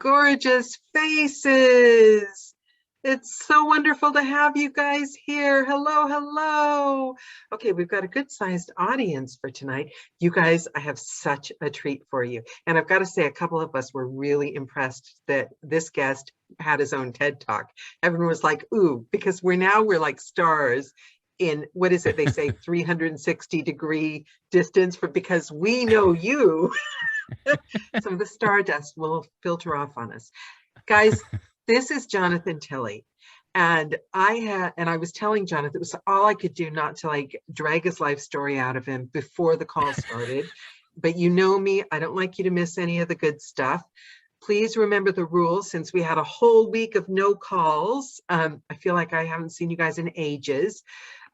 gorgeous faces. It's so wonderful to have you guys here. Hello, hello. Okay, we've got a good-sized audience for tonight. You guys, I have such a treat for you. And I've got to say, a couple of us were really impressed that this guest had his own TED Talk. Everyone was like, ooh, because we're like stars in, what is it, they say 360-degree distance, because we know you. Some of the stardust will filter off on us. Guys, this is Jonathan Tilley. And I was telling Jonathan, it was all I could do not to like drag his life story out of him before the call started. But you know me, I don't like you to miss any of the good stuff. Please remember the rules, since we had a whole week of no calls. I feel like I haven't seen you guys in ages.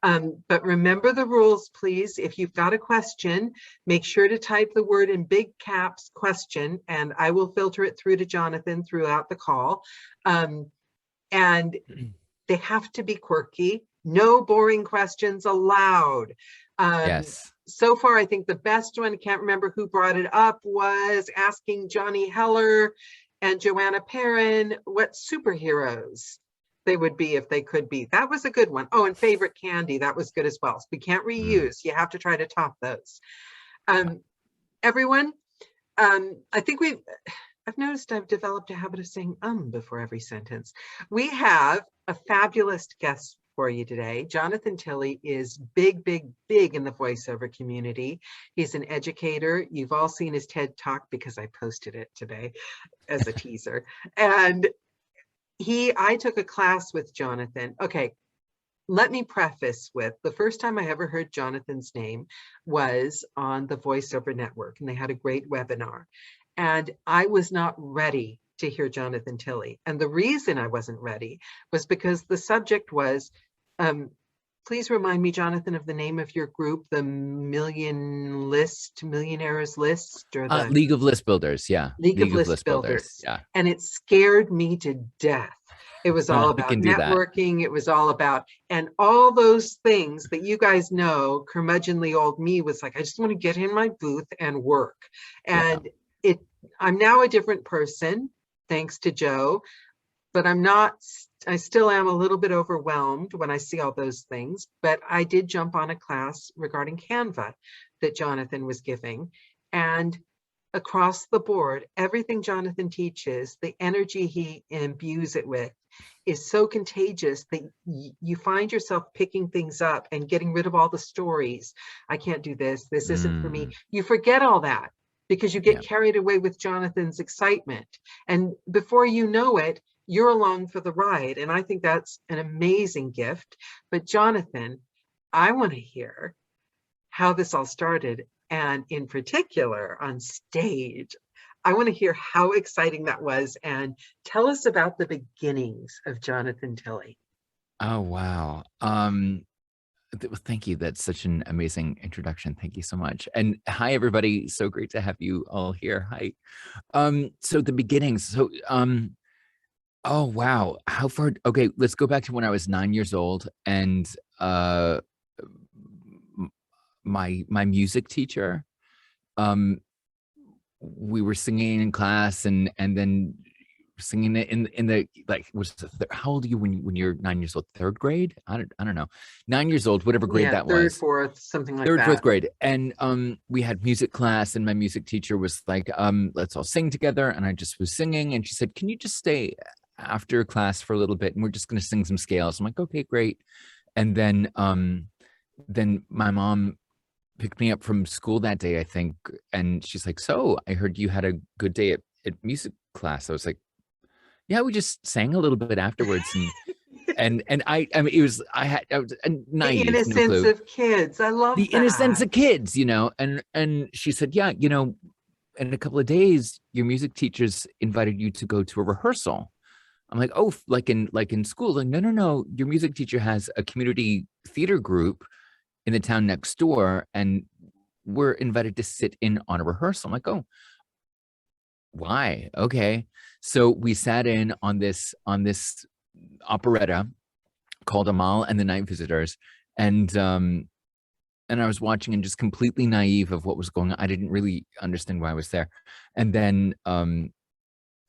But remember the rules, please. If you've got a question, make sure to type the word in big caps, question, and I will filter it through to Jonathan throughout the call. And they have to be quirky. No boring questions allowed. Yes. So far, I think the best one, I can't remember who brought it up, was asking Johnny Heller and Joanna Perrin what superheroes they would be if they could be. That was a good one. Oh, and favorite candy, that was good as well. So we can't reuse. You have to try to top those. Everyone, I think I've noticed I've developed a habit of saying before every sentence. We have a fabulous guest for you today. Jonathan Tilley is big, big, big in the voiceover community. He's an educator. You've all seen his TED Talk because I posted it today as a teaser. And I took a class with Jonathan. Okay, let me preface with, the first time I ever heard Jonathan's name was on the VoiceOver Network, and they had a great webinar. And I was not ready to hear Jonathan Tilley. And the reason I wasn't ready was because the subject was, please remind me, Jonathan, of the name of your group, the Millionaires List, or the League of List Builders, yeah. League of List Builders. Yeah. And it scared me to death. It was all about networking. It was all about, and all those things that you guys know, curmudgeonly old me was like, I just want to get in my booth and work. And I'm now a different person, thanks to Joe, but I still am a little bit overwhelmed when I see all those things. But I did jump on a class regarding Canva that Jonathan was giving. And across the board, everything Jonathan teaches, the energy he imbues it with is so contagious that you find yourself picking things up and getting rid of all the stories. I can't do this. This isn't for me. You forget all that because you get carried away with Jonathan's excitement. And before you know it, you're along for the ride. And I think that's an amazing gift. But Jonathan, I want to hear how this all started. And in particular on stage, I want to hear how exciting that was, and tell us about the beginnings of Jonathan Tilley. Oh, wow. Thank you. That's such an amazing introduction. Thank you so much. And hi, everybody. So great to have you all here. Hi. So the beginnings. So, oh, wow. How far? Okay, let's go back to when I was 9 years old, and my music teacher, we were singing in class, and then singing it in the, like, how old are you when you're 9 years old? Third grade? I don't know. 9 years old, whatever grade that was. Third, fourth, something like that. Third, fourth grade. And we had music class, and my music teacher was like, let's all sing together. And I just was singing, and she said, can you just stay after class for a little bit, and we're just going to sing some scales. I'm like, okay, great. And then my mom picked me up from school that day, I think, and she's like, so I heard you had a good day at music class. I was like, yeah, we just sang a little bit afterwards, and I mean, I was naive, the innocence of kids. I love the innocence of kids, and she said, yeah, in a couple of days, your music teachers invited you to go to a rehearsal. I'm like, oh, like in school? Like, no, your music teacher has a community theater group in the town next door, and we're invited to sit in on a rehearsal. I'm like, oh, why? Okay. So we sat in on this operetta called Amal and the Night Visitors, and I was watching and just completely naive of what was going on. I didn't really understand why I was there. And then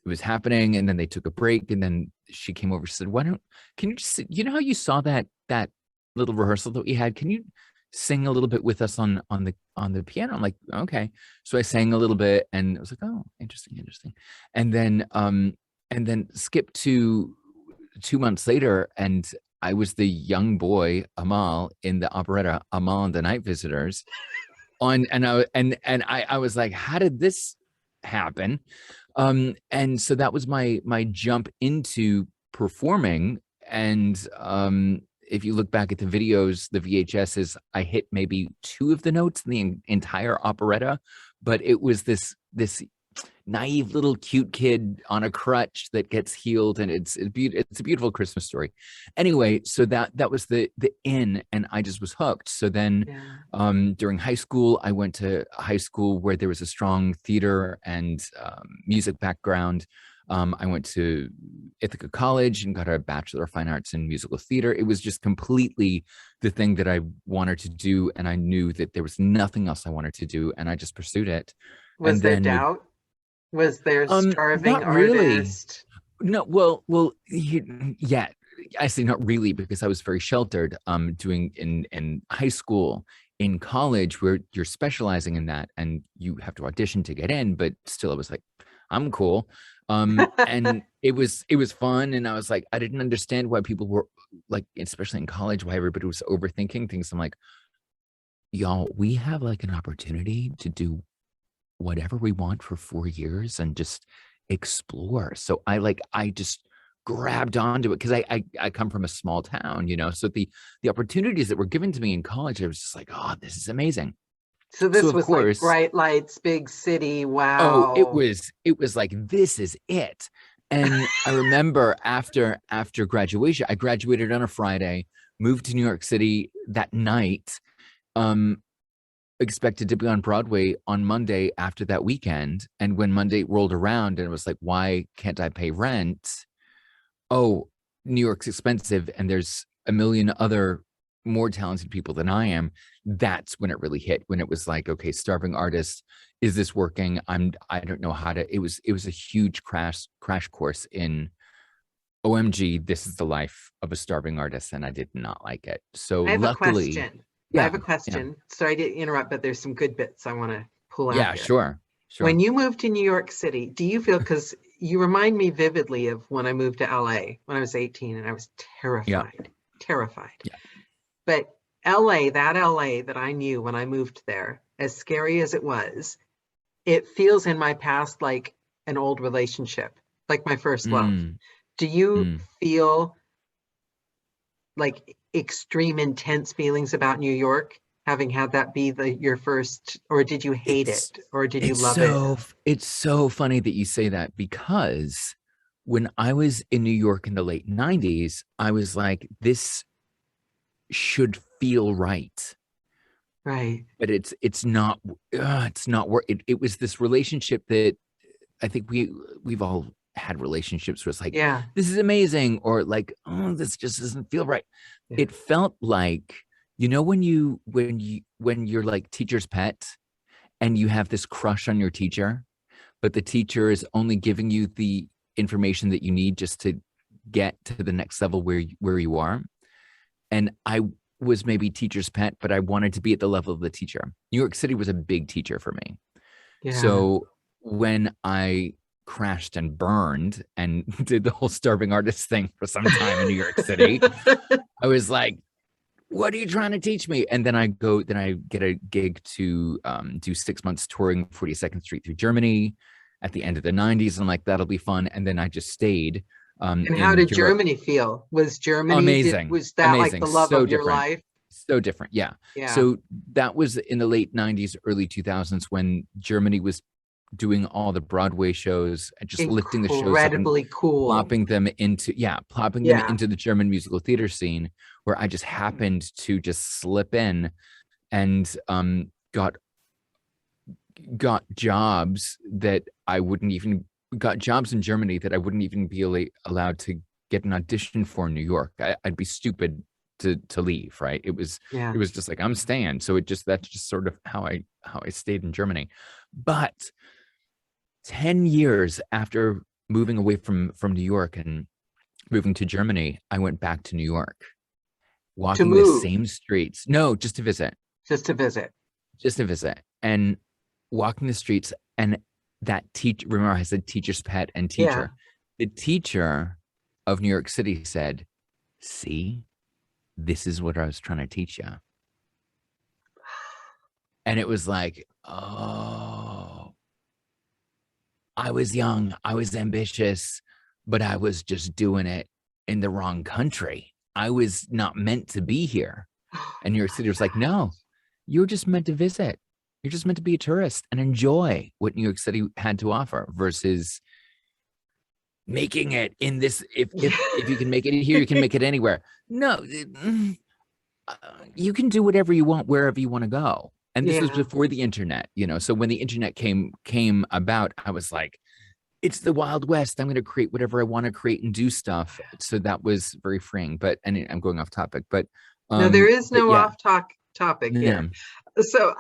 it was happening, and then they took a break, and then she came over. She said, can you just, you know how you saw that little rehearsal that we had? Can you sing a little bit with us on the piano? I'm like, okay. So I sang a little bit, and I was like, oh, interesting. And then skip to 2 months later, and I was the young boy Amal in the operetta Amal and the Night Visitors. I was like, how did this happen? And so that was my jump into performing. And if you look back at the videos, the VHSs, I hit maybe 2 of the notes in the entire operetta, but it was this naive little cute kid on a crutch that gets healed, and it's a beautiful Christmas story. Anyway, so that was the in, and I just was hooked. So then during high school, I went to a high school where there was a strong theater and music background. I went to Ithaca College and got a Bachelor of Fine Arts in Musical Theater. It was just completely the thing that I wanted to do, and I knew that there was nothing else I wanted to do, and I just pursued it. Was there doubt? Was there starving not really. artist? No, yeah, I say not really, because I was very sheltered. Doing in high school, in college, where you're specializing in that, and you have to audition to get in. But still, I was like, I'm cool. And it was fun, and I was like, I didn't understand why people were like, especially in college, why everybody was overthinking things. I'm like, y'all, we have like an opportunity to do whatever we want for 4 years and just explore. So I just grabbed onto it, because I come from a small town, so the opportunities that were given to me in college, I was just like, oh, this is amazing. So this was like bright lights, big city. Wow. Oh, it was like, this is it. And I remember after graduation, I graduated on a Friday, moved to New York City that night, expected to be on Broadway on Monday after that weekend. And when Monday rolled around, and it was like, why can't I pay rent? Oh, New York's expensive, and there's a million other more talented people than I am. That's when it really hit, when it was like, okay, starving artist, is this working? I don't know how to. It was a huge crash course in, OMG, this is the life of a starving artist, and I did not like it. So I have luckily, a question. I have a question. Sorry to interrupt, but there's some good bits I want to pull out. Yeah, here. Sure. When you moved to New York City, do you feel, because you remind me vividly of when I moved to LA when I was 18, and I was terrified. Yeah. But LA that I knew when I moved there, as scary as it was, it feels in my past like an old relationship, like my first love. Do you feel like extreme intense feelings about New York, having had that be your first, or did you hate it, or did you love it? It's so funny that you say that, because when I was in New York in the late 90s, I was like, this should feel right. Right. But it's not work. It was this relationship that I think we've all had relationships where it's like, yeah, this is amazing, or like, oh, this just doesn't feel right. Yeah. It felt like, when you're like teacher's pet, and you have this crush on your teacher, but the teacher is only giving you the information that you need just to get to the next level where you are. And I was maybe teacher's pet, but I wanted to be at the level of the teacher. New York City was a big teacher for me. Yeah. So when I crashed and burned and did the whole starving artist thing for some time in New York City, I was like, what are you trying to teach me? And then I get a gig to do 6 months touring 42nd Street through Germany at the end of the 90s. And I'm like, that'll be fun. And then I just stayed. And how did Germany feel? Was Germany amazing? Was that amazing. Like the love of your life? So different. Yeah. So that was in the late 90s, early 2000s, when Germany was doing all the Broadway shows and just lifting the shows up, incredibly cool, plopping them into the German musical theater scene, where I just happened to just slip in and got jobs that I wouldn't even got jobs in Germany that I wouldn't even be allowed to get an audition for in New York. I'd be stupid to leave, right? It was just like, I'm staying. So that's just sort of how I stayed in Germany. But 10 years after moving away from New York and moving to Germany, I went back to New York, To walking the move, same streets. No, just to visit, just to visit. and walking the streets. And that teacher, remember I said teacher's pet and Yeah. teacher. The teacher of New York City said, "See, this is what I was trying to teach you." And it was like, oh, I was young, I was ambitious, but I was just doing it in the wrong country. I was not meant to be here. And New York City was like, no, you're just meant to visit. You're just meant to be a tourist and enjoy what New York City had to offer versus making it in this. If you can make it here, you can make it anywhere. No, you can do whatever you want, wherever you want to go. And this was Yeah. before the internet, So when the internet came about, I was like, it's the Wild West. I'm going to create whatever I want to create and do stuff. So that was very freeing. But and I'm going off topic, No, there is but no yeah, topic here. yeah, So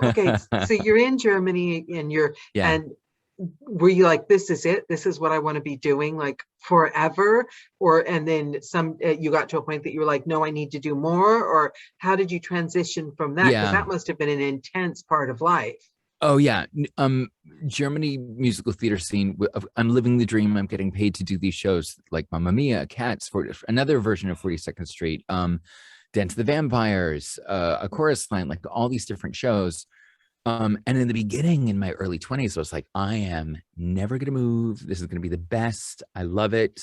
okay, so you're in Germany and yeah. and were you like, this is it? This is what I want to be doing like forever? Or, and then you got to a point that you were like, no, I need to do more? Or how did you transition from that? Because Yeah. that must have been an intense part of life. Oh yeah. Germany musical theater scene. I'm living the dream. I'm getting paid to do these shows like Mamma Mia, Cats, for another version of 42nd Street, Dance of the Vampires, A Chorus Line, like all these different shows. And in the beginning, in my early 20s, I was like, I am never going to move. This is going to be the best. I love it.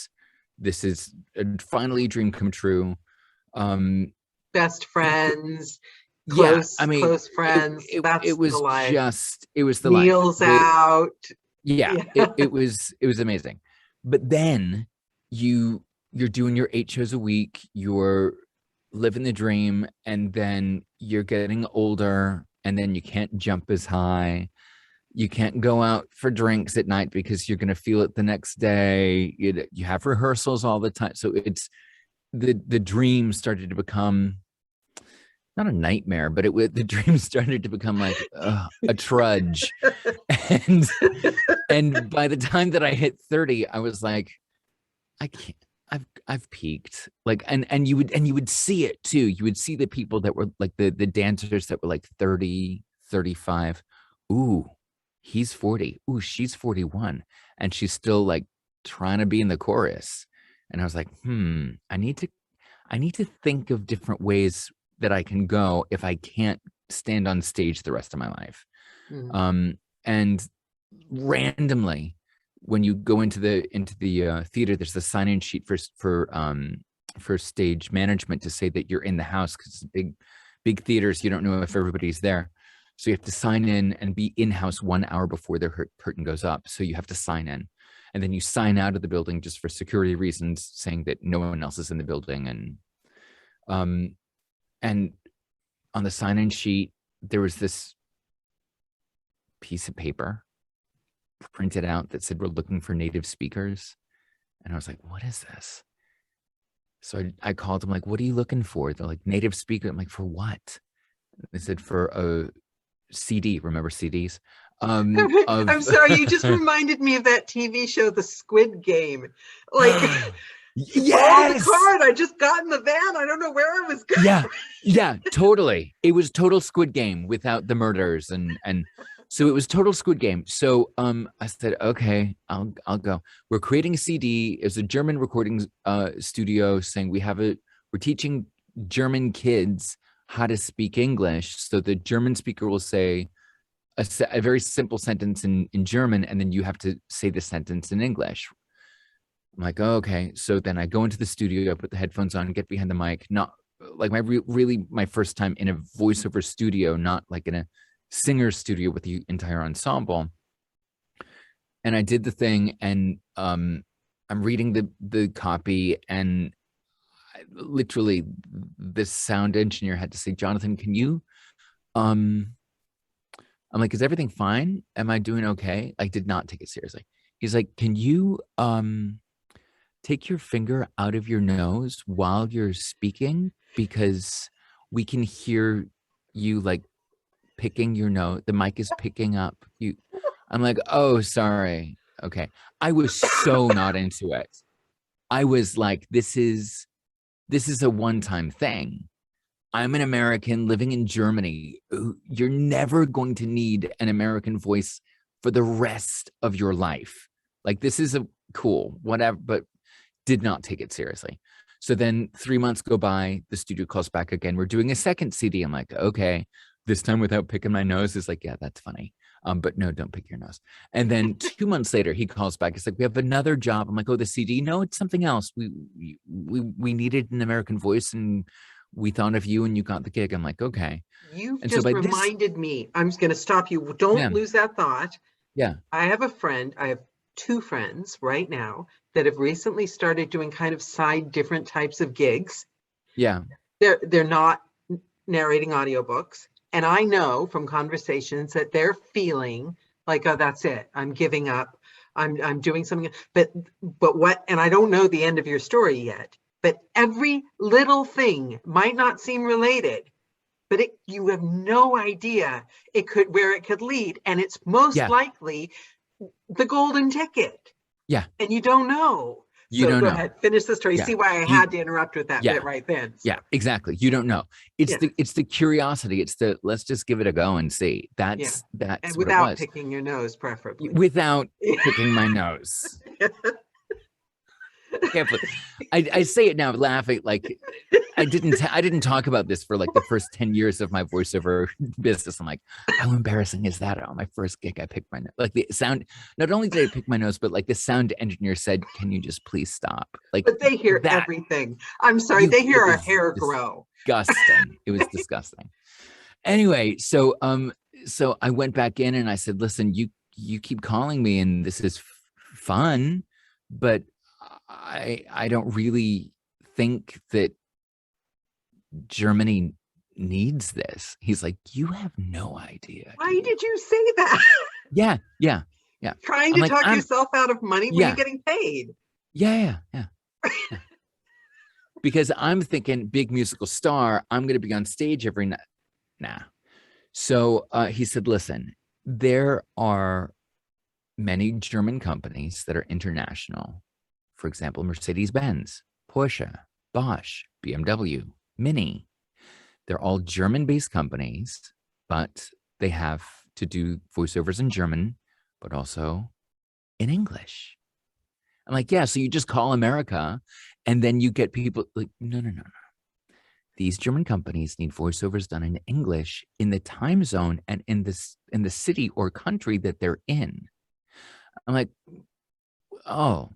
This is finally a dream come true. Best You, friends, yeah, I mean, close friends. it That's the was life. it was the life. Meals out. Yeah, Yeah. it was amazing. But then you're doing your 8 shows a week, you're living the dream, and then you're getting older, and then you can't jump as high. You can't go out for drinks at night because you're going to feel it the next day. You have rehearsals all the time. So it's the dream started to become not a nightmare, but the dream started to become like a trudge. And and by the time that I hit 30, I was like, I can't. I've peaked. Like, and you would see it too. You would see the people that were like the dancers that were like 30, 35. Ooh, he's 40. Ooh, she's 41. And she's still like trying to be in the chorus. And I was like, I need to think of different ways that I can go if I can't stand on stage the rest of my life. Mm. And randomly, when you go into the theater, there's the sign-in sheet for stage management to say that you're in the house, because it's big theaters. You don't know if everybody's there, so you have to sign in and be in house 1 hour before the curtain goes up. So you have to sign in, and then you sign out of the building just for security reasons, saying that no one else is in the building. And on the sign-in sheet, there was this piece of paper printed out that said, we're looking for native speakers. And I was like, what is this? So I called them, like, what are you looking for? They're like, native speaker. I'm like, for what? They said, for a CD. Remember CDs? I'm sorry, you just reminded me of that TV show, The Squid Game. Like, oh, the Yes. card, I just got in the van. I don't know where I was going. Yeah, totally. It was total Squid Game without the murders, and so it was total Squid Game. So I said, okay, I'll go. We're creating a CD. It's a German recording studio, saying we're teaching German kids how to speak English. So the German speaker will say a very simple sentence in German, and then you have to say the sentence in English. I'm like, oh, okay. So then I go into the studio, I put the headphones on, get behind the mic. Not like really my first time in a voiceover studio, not like in a singer studio with the entire ensemble. And I did the thing, and I'm reading the copy, and literally this sound engineer had to say, Jonathan, can you I'm like, is everything fine? Am I doing okay? I did not take it seriously. He's like, can you take your finger out of your nose while you're speaking, because we can hear you like picking your nose. The mic is picking up you. I'm like, oh, sorry. Okay. I was so not into it. I was like, this is a one-time thing. I'm an American living in Germany. You're never going to need an American voice for the rest of your life. Like, this is a cool, whatever, but did not take it seriously. So then 3 months go by, the studio calls back again. We're doing a second CD. I'm like, okay, this time without picking my nose. Is like, yeah, that's funny. But no, don't pick your nose. And then 2 months later, he calls back. It's like, we have another job. I'm like, oh, the CD? No, it's something else. We needed an American voice, and we thought of you, and you got the gig. I'm like, okay. You've And so just by reminded me. I'm just going to stop you. Don't lose that thought. Yeah. I have a friend. I have two friends right now that have recently started doing kind of side different types of gigs. Yeah. They're not narrating audiobooks. And I know from conversations that they're feeling like, oh, that's it. I'm giving up. I'm doing something. But what, and I don't know the end of your story yet, but every little thing might not seem related, but you have no idea where it could lead. And it's most likely the golden ticket. Yeah. And you don't know. You don't go know. ahead, finish the story. See why I had to interrupt with that bit right then. So. Yeah, exactly. You don't know. It's the curiosity. It's the, let's just give it a go and see. That's and without picking your nose, preferably. Without picking my nose. I say it now laughing, like I didn't talk about this for like the first 10 years of my voiceover business. I'm like, how embarrassing is that? On my first gig, I picked my nose. Like, the sound, not only did I pick my nose, but like the sound engineer said, can you just please stop? Like, but they hear everything. I'm sorry, they hear our hair grow. Disgusting. It was disgusting. Anyway, so I went back in and I said, listen, you keep calling me and this is fun, but I don't really think that Germany needs this. He's like, you have no idea. Why did you say that? Yeah. Trying to talk yourself out of money when you're getting paid. Yeah. Because I'm thinking big musical star, I'm going to be on stage every night. Nah. So he said, listen, there are many German companies that are international. For example, Mercedes-Benz, Porsche, Bosch, BMW, Mini. They're all German-based companies, but they have to do voiceovers in German, but also in English. I'm like, yeah, so you just call America and then you get people like, no. These German companies need voiceovers done in English in the time zone and in the city or country that they're in. I'm like, oh.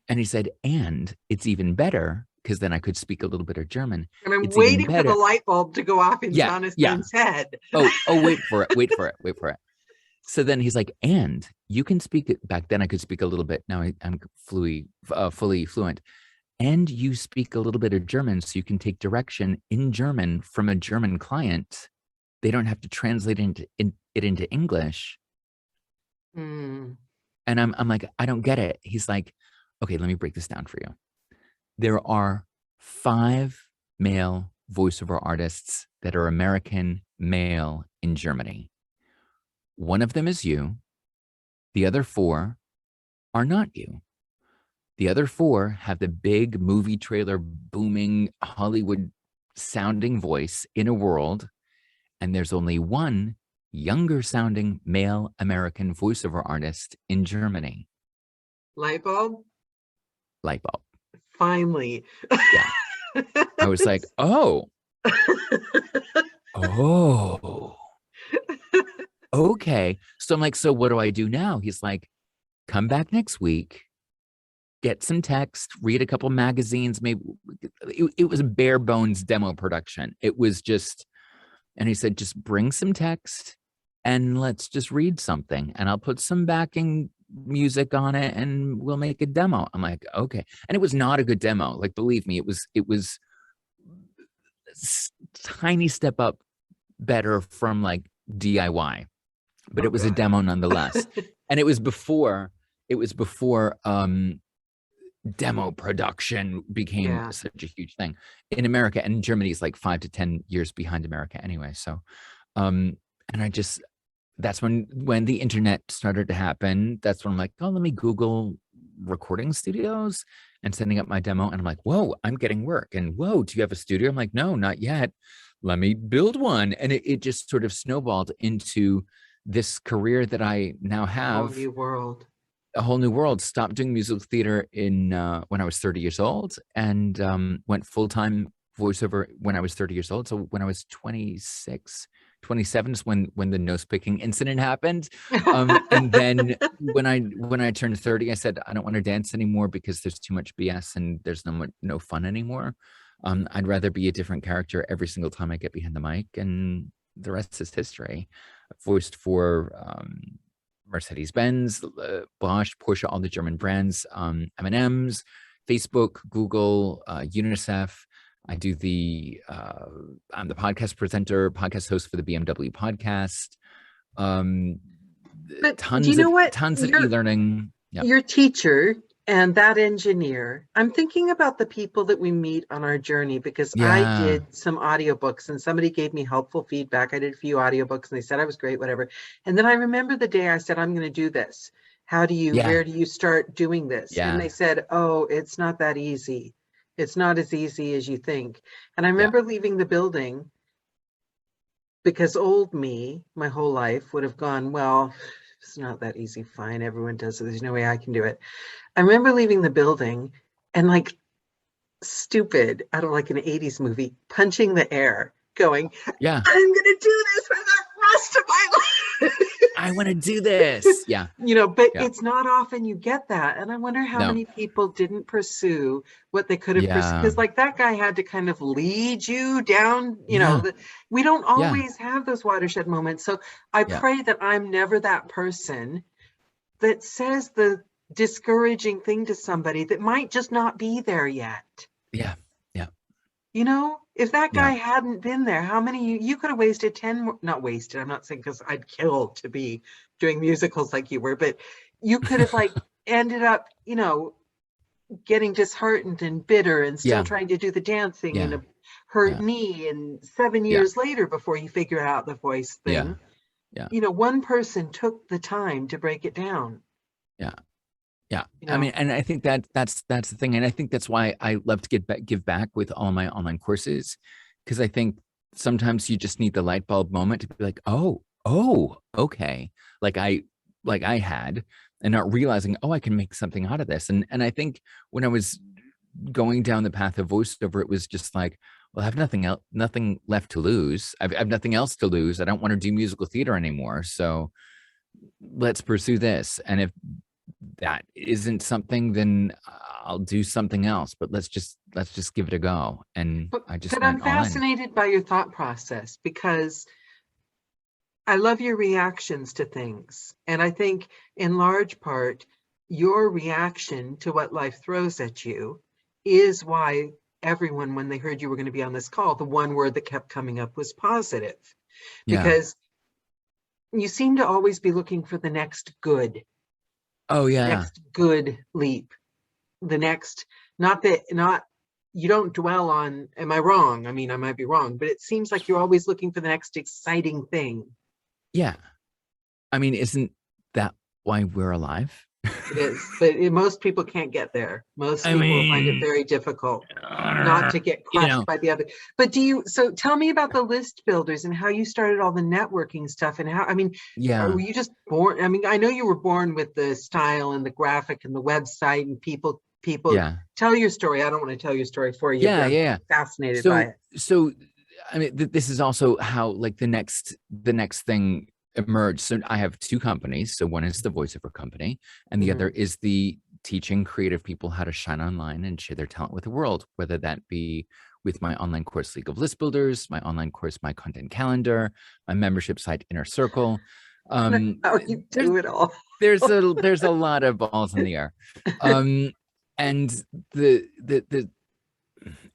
And he said, and it's even better because then I could speak a little bit of German. And I'm waiting for the light bulb to go off in Jonathan's head. Oh, wait for it. So then he's like, and you can speak it. Back then I could speak a little bit. Now I'm fully fluent. And you speak a little bit of German, so you can take direction in German from a German client. They don't have to translate it into English. And I'm like, I don't get it. He's like, okay, let me break this down for you. There are 5 male voiceover artists that are American male in Germany. One of them is you. The other 4 are not you. The other 4 have the big movie trailer booming Hollywood sounding voice in a world. And there's only one younger sounding male American voiceover artist in Germany. Light bulb? Light bulb. Finally. Yeah. I was like, oh. Okay. So I'm like, so what do I do now? He's like, come back next week, get some text, read a couple magazines. Maybe it was a bare bones demo production. It was just, and he said, just bring some text and let's just read something and I'll put some backing music on it and we'll make a demo. I'm like, okay. And it was not a good demo. Like, believe me, it was tiny step up better from like DIY, but it was a demo nonetheless. And it was before demo production became such a huge thing in America, and Germany is like 5 to 10 years behind America anyway. So, and that's when the internet started to happen. That's when I'm like, oh, let me Google recording studios and sending up my demo. And I'm like, whoa, I'm getting work. And whoa, do you have a studio? I'm like, no, not yet. Let me build one. And it just sort of snowballed into this career that I now A whole have, new world. a whole new world. Stopped doing musical theater in when I was 30 years old, and went full-time voiceover when I was 30 years old. So when I was 26, 27 is when the nose picking incident happened. And then when I turned 30, I said, I don't want to dance anymore because there's too much BS and there's no fun anymore. I'd rather be a different character every single time I get behind the mic, and the rest is history. I've voiced for Mercedes-Benz, Bosch, Porsche, all the German brands, M&M's, Facebook, Google, UNICEF. I do I'm the podcast presenter, podcast host for the BMW podcast. But do you Tons know of what? e-learning. Yep. Your teacher and that engineer, I'm thinking about the people that we meet on our journey, because I Yeah. did some audiobooks and somebody gave me helpful feedback. I did a few audiobooks and they said I was great, whatever. And then I remember the day I said, I'm going to do this. Yeah. Where do you start doing this? And Yeah. they said, oh, it's not that easy. It's not as easy as you think. And I Yeah. remember leaving the building because old me, my whole life, would have gone, well, it's not that easy. Fine, everyone does it. There's no way I can do it. I remember leaving the building and like stupid, out of like an 80s movie, punching the air, going, Yeah. I'm gonna do this for the rest of my life. I want to do this. Yeah. But Yeah. it's not often you get that. And I wonder how No. many people didn't pursue what they could have pursued. Yeah. Because like that guy had to kind of lead you down, Yeah. we don't Yeah. always have those watershed moments. So I Yeah. pray that I'm never that person that says the discouraging thing to somebody that might just not be there yet. Yeah. Yeah. If that guy Yeah. hadn't been there, how many you could have wasted 10 more, not wasted, I'm not saying, because I'd kill to be doing musicals like you were, but you could have like ended up, getting disheartened and bitter and still Yeah. trying to do the dancing and Yeah. a hurt Yeah. knee, and 7 Yeah. years later before you figure out the voice thing. Yeah. One person took the time to break it down. Yeah. Yeah. I mean, and I think that's the thing. And I think that's why I love to give back with all my online courses, because I think sometimes you just need the light bulb moment to be like, oh, okay. Like I had, and not realizing, oh, I can make something out of this. And I think when I was going down the path of voiceover, it was just like, well, I have nothing left to lose. I've nothing else to lose. I don't want to do musical theater anymore. So let's pursue this. And if that isn't something, then I'll do something else, but let's just give it a go. And I just But I'm went all in. fascinated by your thought process, because I love your reactions to things. And I think in large part, your reaction to what life throws at you is why everyone, when they heard you were going to be on this call, the one word that kept coming up was positive. Yeah. Because you seem to always be looking for the next good. Oh yeah. Next good leap. The next, you don't dwell on, am I wrong? I mean, I might be wrong, but it seems like you're always looking for the next exciting thing. Yeah. I mean, isn't that why we're alive? It is, but most people can't get there. Most people find it very difficult not to get crushed by the other. But so tell me about the list builders and how you started all the networking stuff, and how, were you just born? I mean, I know you were born with the style and the graphic and the website and people. Tell your story. I don't want to tell your story for you. Yeah. I'm fascinated by it. So, I mean, this is also how like the next thing emerged. So I have two companies. So one is the voiceover company, and the other is the teaching creative people how to shine online and share their talent with the world, whether that be with my online course, League of List Builders, my online course, My Content Calendar, my membership site, Inner Circle. How you do it all. There's a lot of balls in the air. And the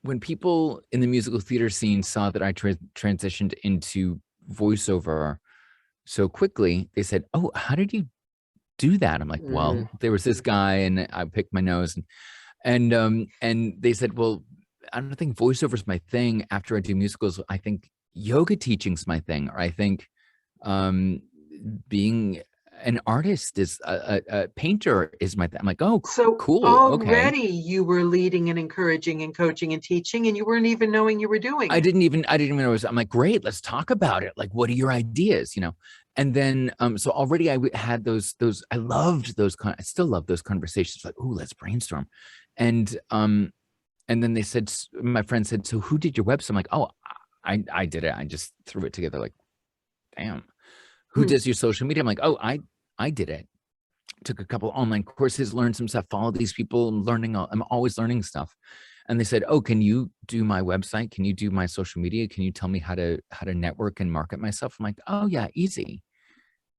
when people in the musical theater scene saw that I transitioned into voiceover so quickly, they said, "Oh, how did you do that?" I'm like, "Well, there was this guy, and I picked my nose, and they said, well, I don't think voiceover is my thing. After I do musicals, I think yoga teaching's my thing, or I think being an artist is a painter is my thing. I'm like, oh, So cool. Okay. already you were leading and encouraging and coaching and teaching, and you weren't even knowing you were doing I it. didn't even know it was, I'm like, great, let's talk about it. Like, what are your ideas? And then, so already had I loved those, I still love those conversations. Like, oh, let's brainstorm. And then they said, my friend said, so who did your website? I'm like, oh, I did it. I just threw it together. Like, damn, who does your social media? I'm like, oh, I did it. Took a couple online courses, learned some stuff, follow these people. I'm always learning stuff. And they said, oh, can you do my website? Can you do my social media? Can you tell me how to network and market myself? I'm like, oh yeah, easy.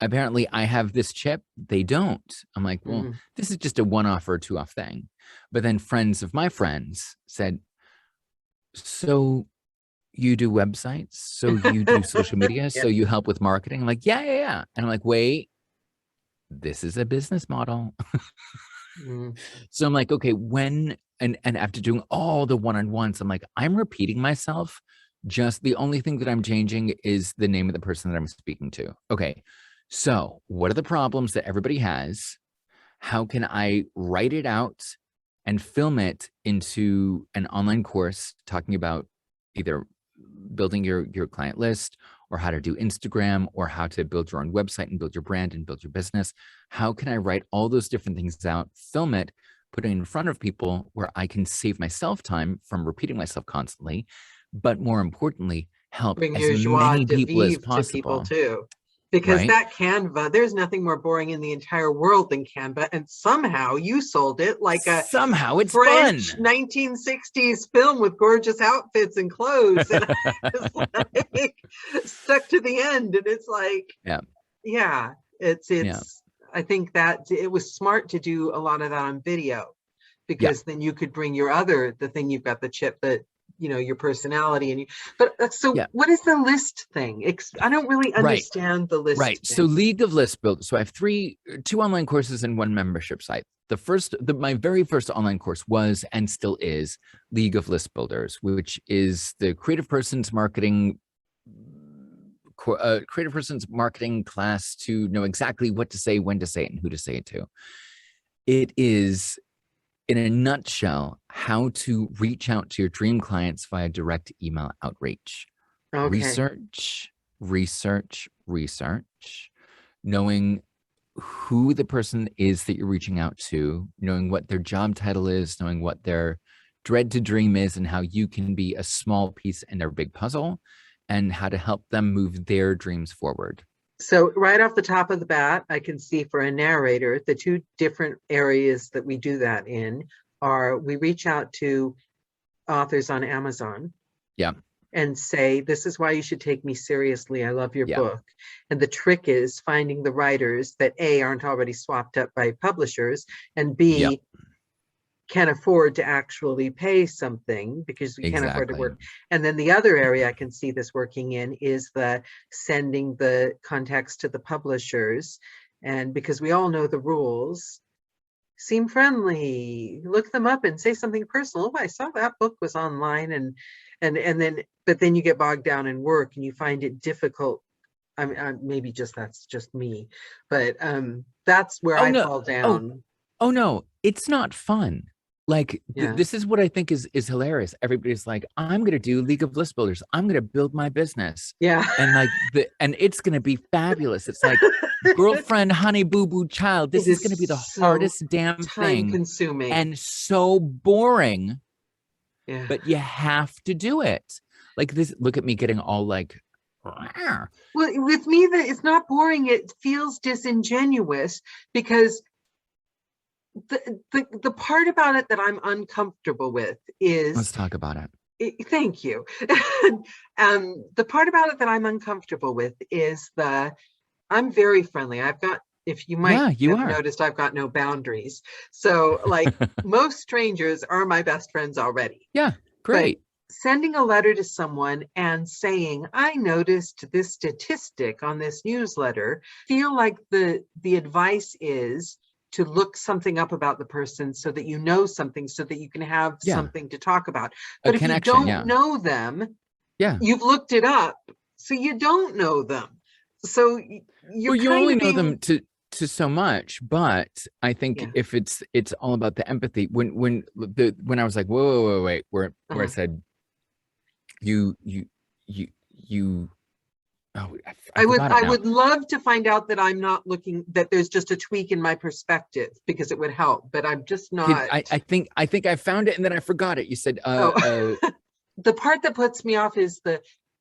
Apparently I have this chip. They don't. I'm like, well, this is just a one-off or a two-off thing. But then friends of my friends said, so you do websites? So you do social media? Yeah. So you help with marketing? I'm like, yeah. And I'm like, wait, this is a business model. So I'm like, okay, and after doing all the one-on-ones, I'm like, I'm repeating myself. Just the only thing that I'm changing is the name of the person that I'm speaking to. Okay, so what are the problems that everybody has? How can I write it out and film it into an online course talking about either building your client list, or how to do Instagram, or how to build your own website and build your brand and build your business? How can I write all those different things out, film it, put it in front of people where I can save myself time from repeating myself constantly, but more importantly, help Bring as your joie many de people as vivre to people possible, too. Because right? that Canva, there's nothing more boring in the entire world than Canva. And somehow you sold it like a Somehow it's French fun. 1960s film with gorgeous outfits and clothes. And I was like stuck to the end. And it's like, Yeah. Yeah. I think that it was smart to do a lot of that on video, Yeah. because then you could bring the thing you've got the chip that, your personality so Yeah. what is the list thing? I don't really Right. understand the list Right. thing. So League of List Builders. So I have two online courses and one membership site. My very first online course was and still is League of List Builders, which is the creative person's marketing class to know exactly what to say, when to say it, and who to say it to. It is, in a nutshell, how to reach out to your dream clients via direct email outreach. Okay. Research, knowing who the person is that you're reaching out to, knowing what their job title is, knowing what their dread to dream is, and how you can be a small piece in their big puzzle, and how to help them move their dreams forward. So right off the top of the bat, I can see for a narrator, the two different areas that we do that in are we reach out to authors on Amazon. Yeah. And say, this is why you should take me seriously. I love your Yeah. book. And the trick is finding the writers that A, aren't already swapped up by publishers, and B, Yeah. can afford to actually pay something, because we can't afford to Exactly. work. And then the other area I can see this working in is the sending the contacts to the publishers. And because we all know the rules, seem friendly, look them up and say something personal. Oh, I saw that book was online, and then, but then you get bogged down in work and you find it difficult. I mean, maybe that's just me, but that's where I fall down. Oh no, it's not fun. Like Yeah. this is what I think is hilarious. Everybody's like, I'm gonna do League of List Builders. I'm gonna build my business. Yeah. And and it's gonna be fabulous. It's like, girlfriend, honey, boo boo, child. This is gonna be the hardest damn time thing consuming and so boring. Yeah. But you have to do it. Like this. Look at me getting all like. Well, with me, that it's not boring. It feels disingenuous, because the part about it that I'm uncomfortable with is, let's talk about it. Thank you. The part about it that I'm uncomfortable with is I'm very friendly. If you might have noticed, I've got no boundaries. So like most strangers are my best friends already. Yeah, great. But sending a letter to someone and saying, I noticed this statistic on this newsletter, feel like the advice is to look something up about the person so that you know something, so that you can have something to talk about. But if you don't know them, you've looked it up, so you don't know them. So you're Well, you kind only of know being, them to so much, but I think yeah. if it's all about the empathy. When I was like, whoa, wait, where I Uh-huh. said you oh, I I would forgot it I now. would love to find out that I'm not looking, that there's just a tweak in my perspective because it would help, but I'm just Okay, not. I think I found it and then I forgot it. You said Oh, the part that puts me off is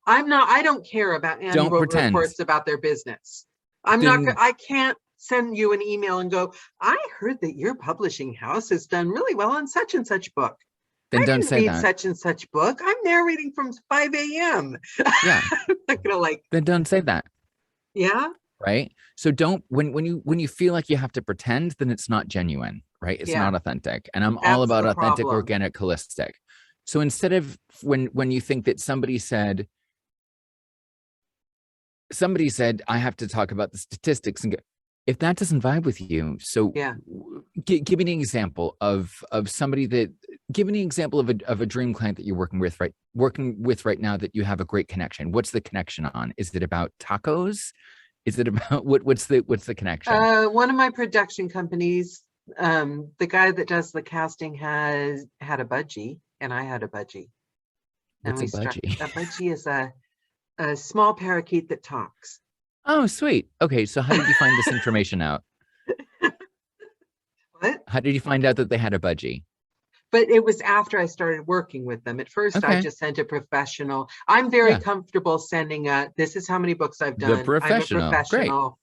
I don't care about don't annual pretend. reports about their business. Then I can't send you an email and go, I heard that your publishing house has done really well on such and such book. then I don't didn't say read that. such and such book. I'm narrating from 5 a.m. Yeah, I'm not gonna like, then don't say that. yeah, Right. So don't when you feel like you have to pretend, then it's not genuine, right? It's yeah, not authentic. And I'm all that's about the authentic, problem. organic, holistic. So instead of when you think that somebody said I have to talk about the statistics and go, if that doesn't vibe with you, so Yeah. give me an example of somebody that give me an example of a dream client that you're working with right now that you have a great connection. What's the connection on? Is it about tacos? Is it about what's the connection? One of my production companies, the guy that does the casting has had a budgie, and I had a budgie, and What's a we struck. budgie? A budgie is a small parakeet that talks. Oh, sweet. Okay, so how did you find this information out? What? How did you find out that they had a budgie? But it was after I started working with them. At first, I Okay, just sent a professional. I'm very yeah, comfortable sending this is how many books I've the done. I'm a professional. Great. professional.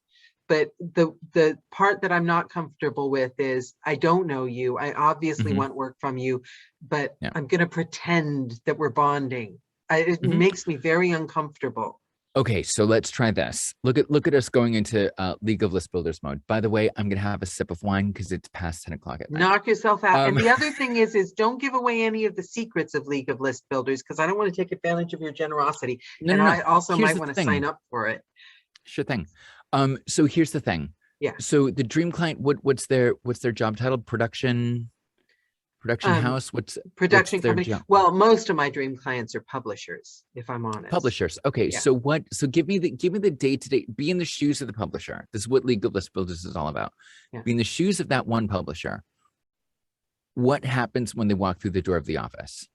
But the part that I'm not comfortable with is I don't know you. I obviously Hmm. want work from you, but Yeah. I'm going to pretend that we're bonding. It Hmm. makes me very uncomfortable. Okay, so let's try this. Look at us going into League of List Builders mode. By the way, I'm gonna have a sip of wine because it's past 10 o'clock at night. Knock yourself out. And Um, the other thing is don't give away any of the secrets of League of List Builders because I don't want to take advantage of your generosity. no, And no, I no. also Here's might the want to sign thing. up for it. Sure thing. So here's the thing. Yeah. So the dream client, what's their job title? Production Um, house. What's Production their company. job? Well, most of my dream clients are publishers, if I'm honest. Publishers. Okay, Yeah. so give me the day-to-day, be in the shoes of the publisher. This is what Legal List Builders is all about. Yeah. Be in the shoes of that one publisher. What happens when they walk through the door of the office?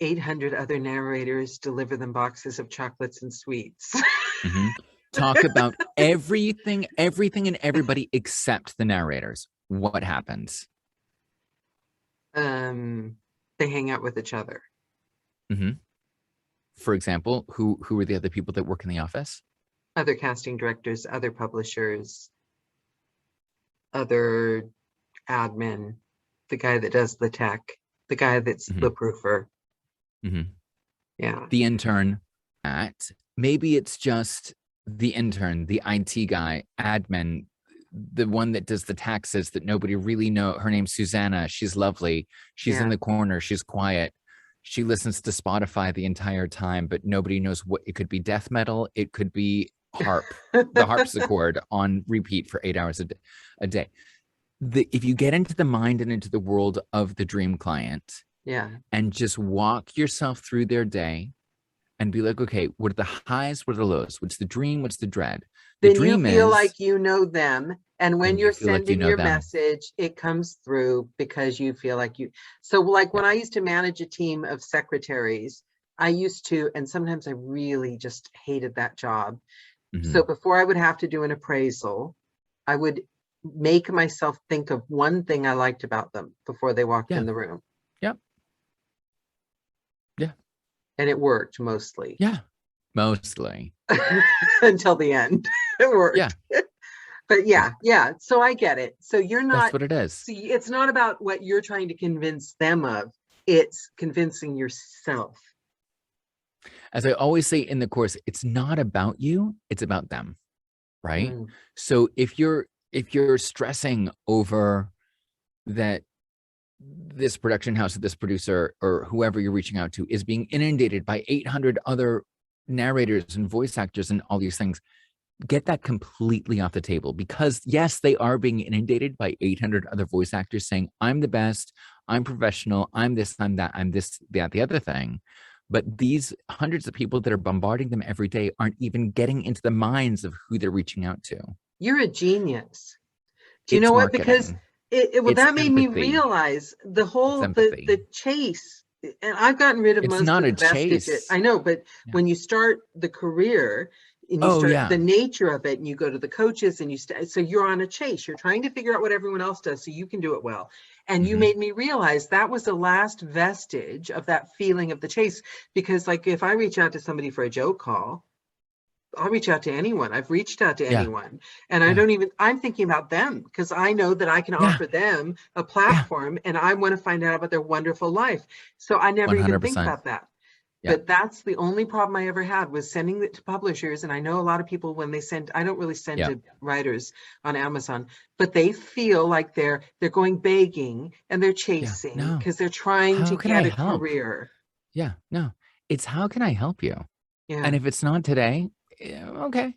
800 other narrators deliver them boxes of chocolates and sweets. Mhm. Talk about everything and everybody except the narrators. What happens? They hang out with each other. Mhm. For example, who are the other people that work in the office? Other casting directors, other publishers, other admin, the guy that does the tech, the guy that's the Mhm. proofer. Mhm. Yeah. The intern at maybe it's just the intern, the IT guy, admin, the one that does the taxes that nobody really know. Her name's Susanna. She's lovely. She's in Yeah. the corner. She's quiet. She listens to Spotify the entire time, but nobody knows what it could be. Death metal. It could be the harpsichord on repeat for 8 hours a day. If you get into the mind and into the world of the dream client Yeah. and just walk yourself through their day and be like, okay, what are the highs? What are the lows? What's the dream? What's the dread? The Then you dream feel is, like you know them. And when then you you're feel like you sending know your them. message, it comes through because you feel like you. So, like Yeah. when I used to manage a team of secretaries, I used to, and sometimes I really just hated that job. So, Mhm. before I would have to do an appraisal, I would make myself think of one thing I liked about them before they walked Yeah. in the room. Yep. Yeah. And it worked mostly Yeah. Mostly. until the end. It Yeah. worked. But Yeah. yeah. So I get it. So you're That's not, what it is. see, it's not about what you're trying to convince them of, it's convincing yourself. As I always say in the course, it's not about you, it's about them. Right. Mm. So if you're stressing over that this production house or this producer or whoever you're reaching out to is being inundated by 800 other narrators and voice actors and all these things, get that completely off the table, because yes, they are being inundated by 800 other voice actors saying, I'm the best, I'm professional, I'm this, I'm that, I'm this, that, the other thing. But these hundreds of people that are bombarding them every day aren't even getting into the minds of who they're reaching out to. You're a genius. Do you It's know what? Because marketing. well, It's that made me empathy. realize the It's whole empathy. the chase. And I've gotten rid of It's most not of a the vestiges. chase. I know, but Yeah. when you start the career and you Oh, start yeah. the nature of it, and you go to the coaches and so you're on a chase. You're trying to figure out what everyone else does so you can do it well. And you made me realize that was the last vestige of that feeling of the chase. Because like if I reach out to somebody for a joke call, I'll reach out to anyone. I've reached out to Yeah. anyone. And I Yeah. don't even, I'm thinking about them because I know that I can Yeah. offer them a Yeah. platform and I want to find out about their wonderful life. So I never even think 100%. about that. Yeah. But that's the only problem I ever had was sending it to publishers. And I know a lot of people when they send, I don't really send Yeah. to writers on Amazon, but they feel like they're going begging and they're chasing No. because they're trying How to can I get a help? career. Yeah. No. It's how can I help you? Yeah. And if it's not today, okay.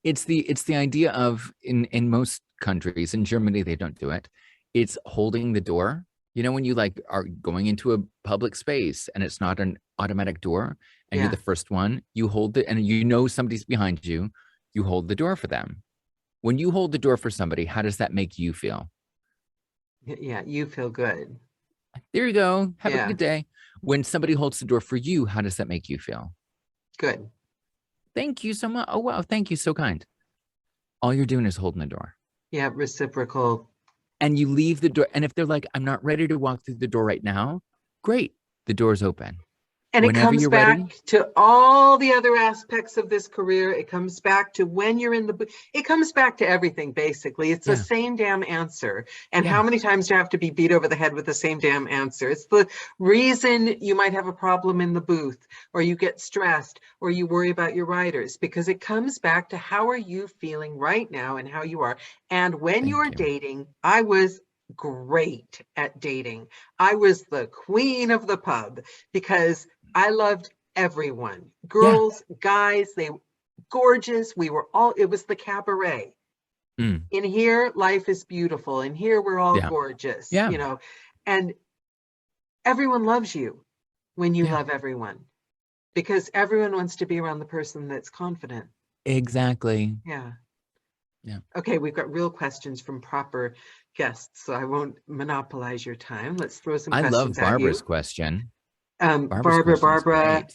It's the idea of in most countries, in Germany they don't do it. It's holding the door. You know, when you like are going into a public space and it's not an automatic door and you're Yeah. the first one, you hold it and you know somebody's behind you, you hold the door for them. When you hold the door for somebody, how does that make you feel? Yeah. You feel good. There you go. Have a Yeah. good day. When somebody holds the door for you, how does that make you feel? Good. Thank you so much. Oh, wow. Thank you. So kind. All you're doing is holding the door. Yeah. Reciprocal. And you leave the door. And if they're like, I'm not ready to walk through the door right now, great. The door's open. And it Whenever comes you're back ready. to all the other aspects of this career. It comes back to when you're in the, it comes back to everything, basically. It's the Yeah. same damn answer. And Yeah. how many times do you have to be beat over the head with the same damn answer? It's the reason you might have a problem in the booth, or you get stressed, or you worry about your writers, because it comes back to how are you feeling right now and how you are. And when you're dating, I was great at dating. I was the queen of the pub because I loved everyone, girls, guys, they gorgeous. We were all, it was the cabaret. In here, life is beautiful. In here, we're all gorgeous, you know, and everyone loves you when you love everyone because everyone wants to be around the person that's confident. Exactly. Yeah. Yeah. Okay, we've got real questions from proper guests, so I won't monopolize your time. Let's throw some questions love Barbara's at you. question. Barbara.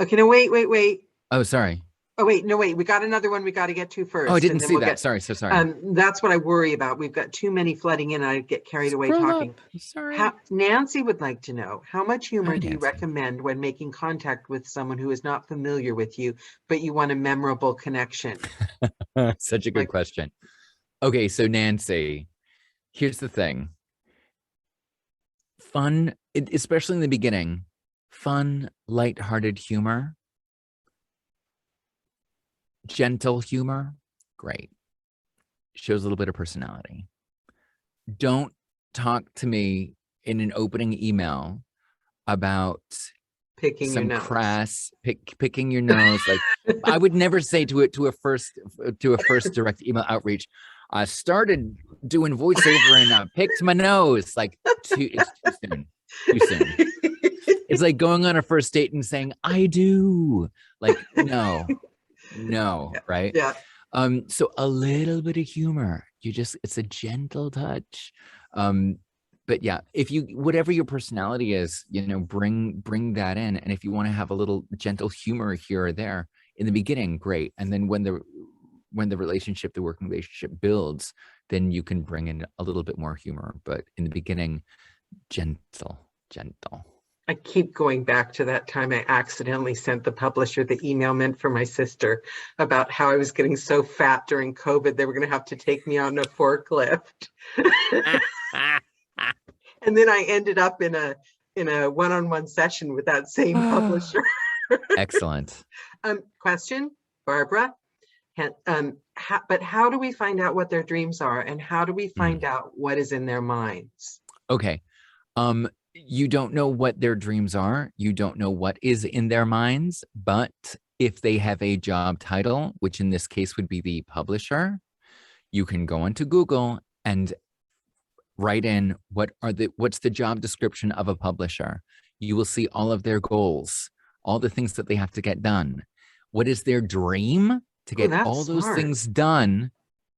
Okay, no, wait. Oh, sorry. Oh, wait, no, wait. We got another one we got to get to first. Oh, I didn't see that. Sorry, so sorry. That's what I worry about. We've got too many flooding in. I get carried away talking. Sorry. Nancy would like to know, how much humor Hi, do you Nancy. recommend when making contact with someone who is not familiar with you, but you want a memorable connection? Such a good question. Okay, so Nancy, here's the thing. Fun, especially in the beginning, fun, lighthearted humor, gentle humor, great. Shows a little bit of personality. Don't talk to me in an opening email about picking some your nose. crass picking your nose. Like I would never say to a first direct email outreach, I started doing voiceover and picked my nose. Like it's too soon. Too soon. It's like going on a first date and saying, I do. Like, no, right? Yeah. So a little bit of humor. It's a gentle touch. But yeah, if you, whatever your personality is, you know, bring that in. And if you want to have a little gentle humor here or there in the beginning, great. And then when the working relationship builds, then you can bring in a little bit more humor. But in the beginning, gentle. I keep going back to that time I accidentally sent the publisher the email meant for my sister about how I was getting so fat during COVID, they were going to have to take me on a forklift. And then I ended up in a one-on-one session with that same publisher. Excellent. Question, Barbara. But how do we find out what their dreams are, and how do we find out what is in their minds? Okay. You don't know what their dreams are. You don't know what is in their minds, but if they have a job title, which in this case would be the publisher, you can go into Google and write in what's the job description of a publisher. You will see all of their goals. all the things that they have to get done. What is their dream? To Oh, get that's all those smart. things done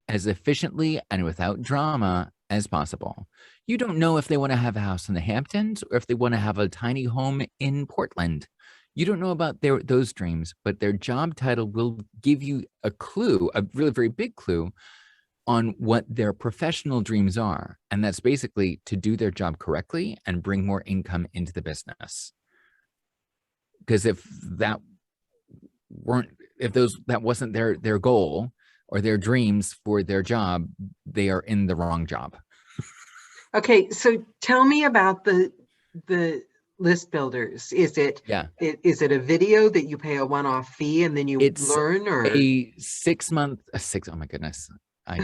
as efficiently and without drama as possible. You don't know if they want to have a house in the Hamptons or if they want to have a tiny home in Portland. You don't know about those dreams, but their job title will give you a clue, a really very big clue on what their professional dreams are. And that's basically to do their job correctly and bring more income into the business. Because if that wasn't their goal or their dreams for their job, they are in the wrong job. Okay, so tell me about the list builders. Is it a video that you pay a one-off fee and then you learn, or a 6 month, oh my goodness, I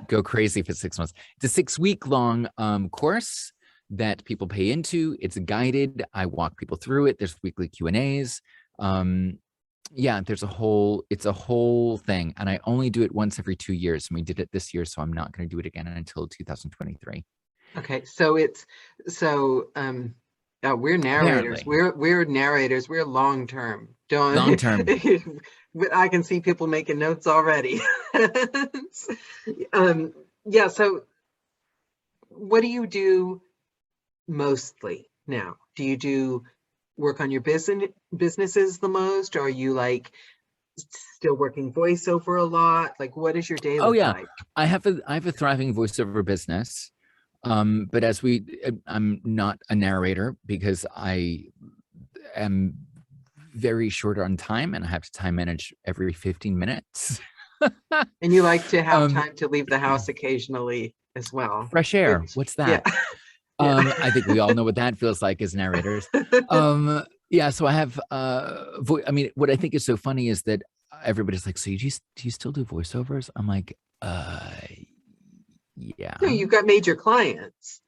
go crazy for 6 months. It's a 6-week long course that people pay into. It's guided. I walk people through it. There's weekly Q&As. Yeah, it's a whole thing. And I only do it once every 2 years. And we did it this year, so I'm not going to do it again until 2023. Okay, so we're narrators. Apparently. We're narrators. We're long term. Long term. I can see people making notes already. Yeah. So, what do you do mostly now? Do you do work on your businesses the most, or are you like still working voiceover a lot? Like, what is your day look like? I have a thriving voiceover business. But I'm not a narrator because I am very short on time and I have to time manage every 15 minutes. And you like to have time to leave the house occasionally as well. Fresh air. What's that? Yeah. I think we all know what that feels like as narrators. Yeah, so I have I mean, what I think is so funny is that everybody's like, so do you still do voiceovers? I'm like, yeah. No, you've got major clients.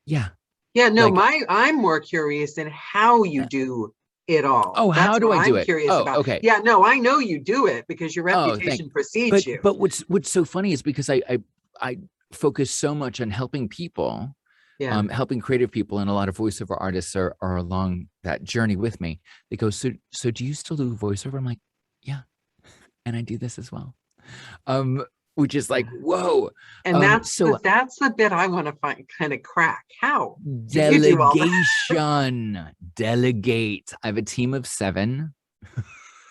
Yeah. Yeah, no, I'm more curious in how you do it all. Oh, how do I do it? Curious about. Okay. Yeah, no, I know you do it because your reputation precedes you. But what's so funny is because I focus so much on helping people, helping creative people, and a lot of voiceover artists are along that journey with me. They go, so do you still do voiceover? I'm like, yeah, and I do this as well. Which is like, whoa. And that's the bit I want to find kind of crack. How? Delegation. Delegate. I have a team of 7.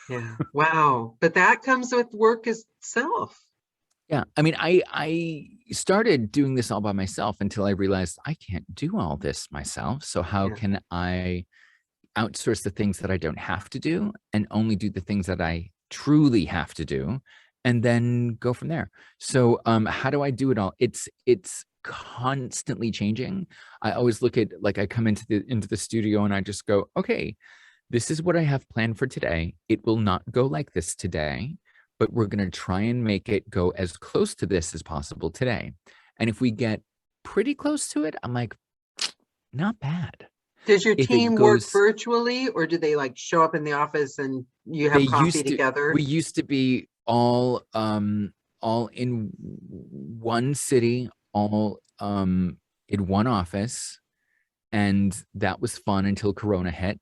Yeah. Wow. But that comes with work itself. Yeah. I mean, I started doing this all by myself until I realized I can't do all this myself. So how can I outsource the things that I don't have to do and only do the things that I truly have to do? And then go from there. So how do I do it all? It's constantly changing. I always look at, like, I come into the studio and I just go, okay, this is what I have planned for today. It will not go like this today, but we're going to try and make it go as close to this as possible today. And if we get pretty close to it, I'm like, not bad. Does your team work virtually, or do they like show up in the office and you have coffee together? We used to be all in one city, all in one office, and that was fun until Corona hit.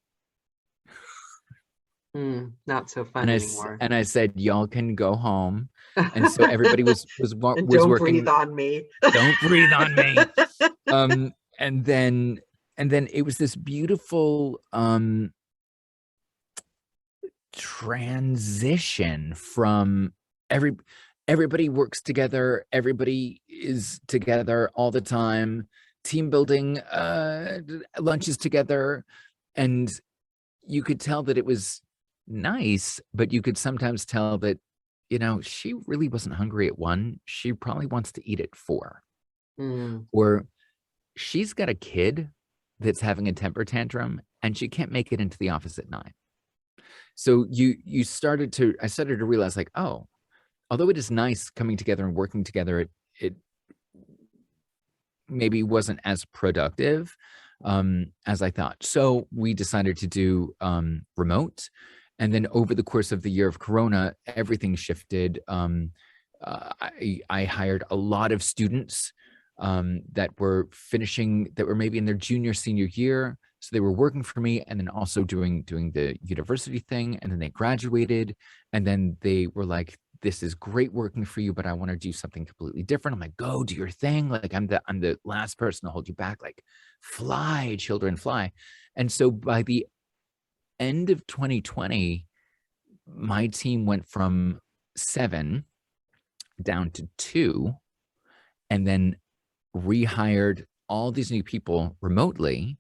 Not so fun anymore. And I said, y'all can go home. And so everybody was don't working. Breathe on me. Don't breathe on me. And then it was this beautiful transition from everybody works together, everybody is together all the time, team building, lunches together, and you could tell that it was nice, but you could sometimes tell that, she really wasn't hungry at 1. She probably wants to eat at 4. Or she's got a kid that's having a temper tantrum and she can't make it into the office at 9. So I started to realize, like, oh, although it is nice coming together and working together, it maybe wasn't as productive as I thought. So we decided to do remote. And then over the course of the year of Corona, everything shifted. I hired a lot of students that were maybe in their junior, senior year. So they were working for me and then also doing the university thing. And then they graduated and then they were like, this is great working for you, but I want to do something completely different. I'm like, go do your thing. Like I'm the last person to hold you back. Like fly, children, fly. And so by the end of 2020, my team went from 7 down to 2 and then rehired all these new people remotely.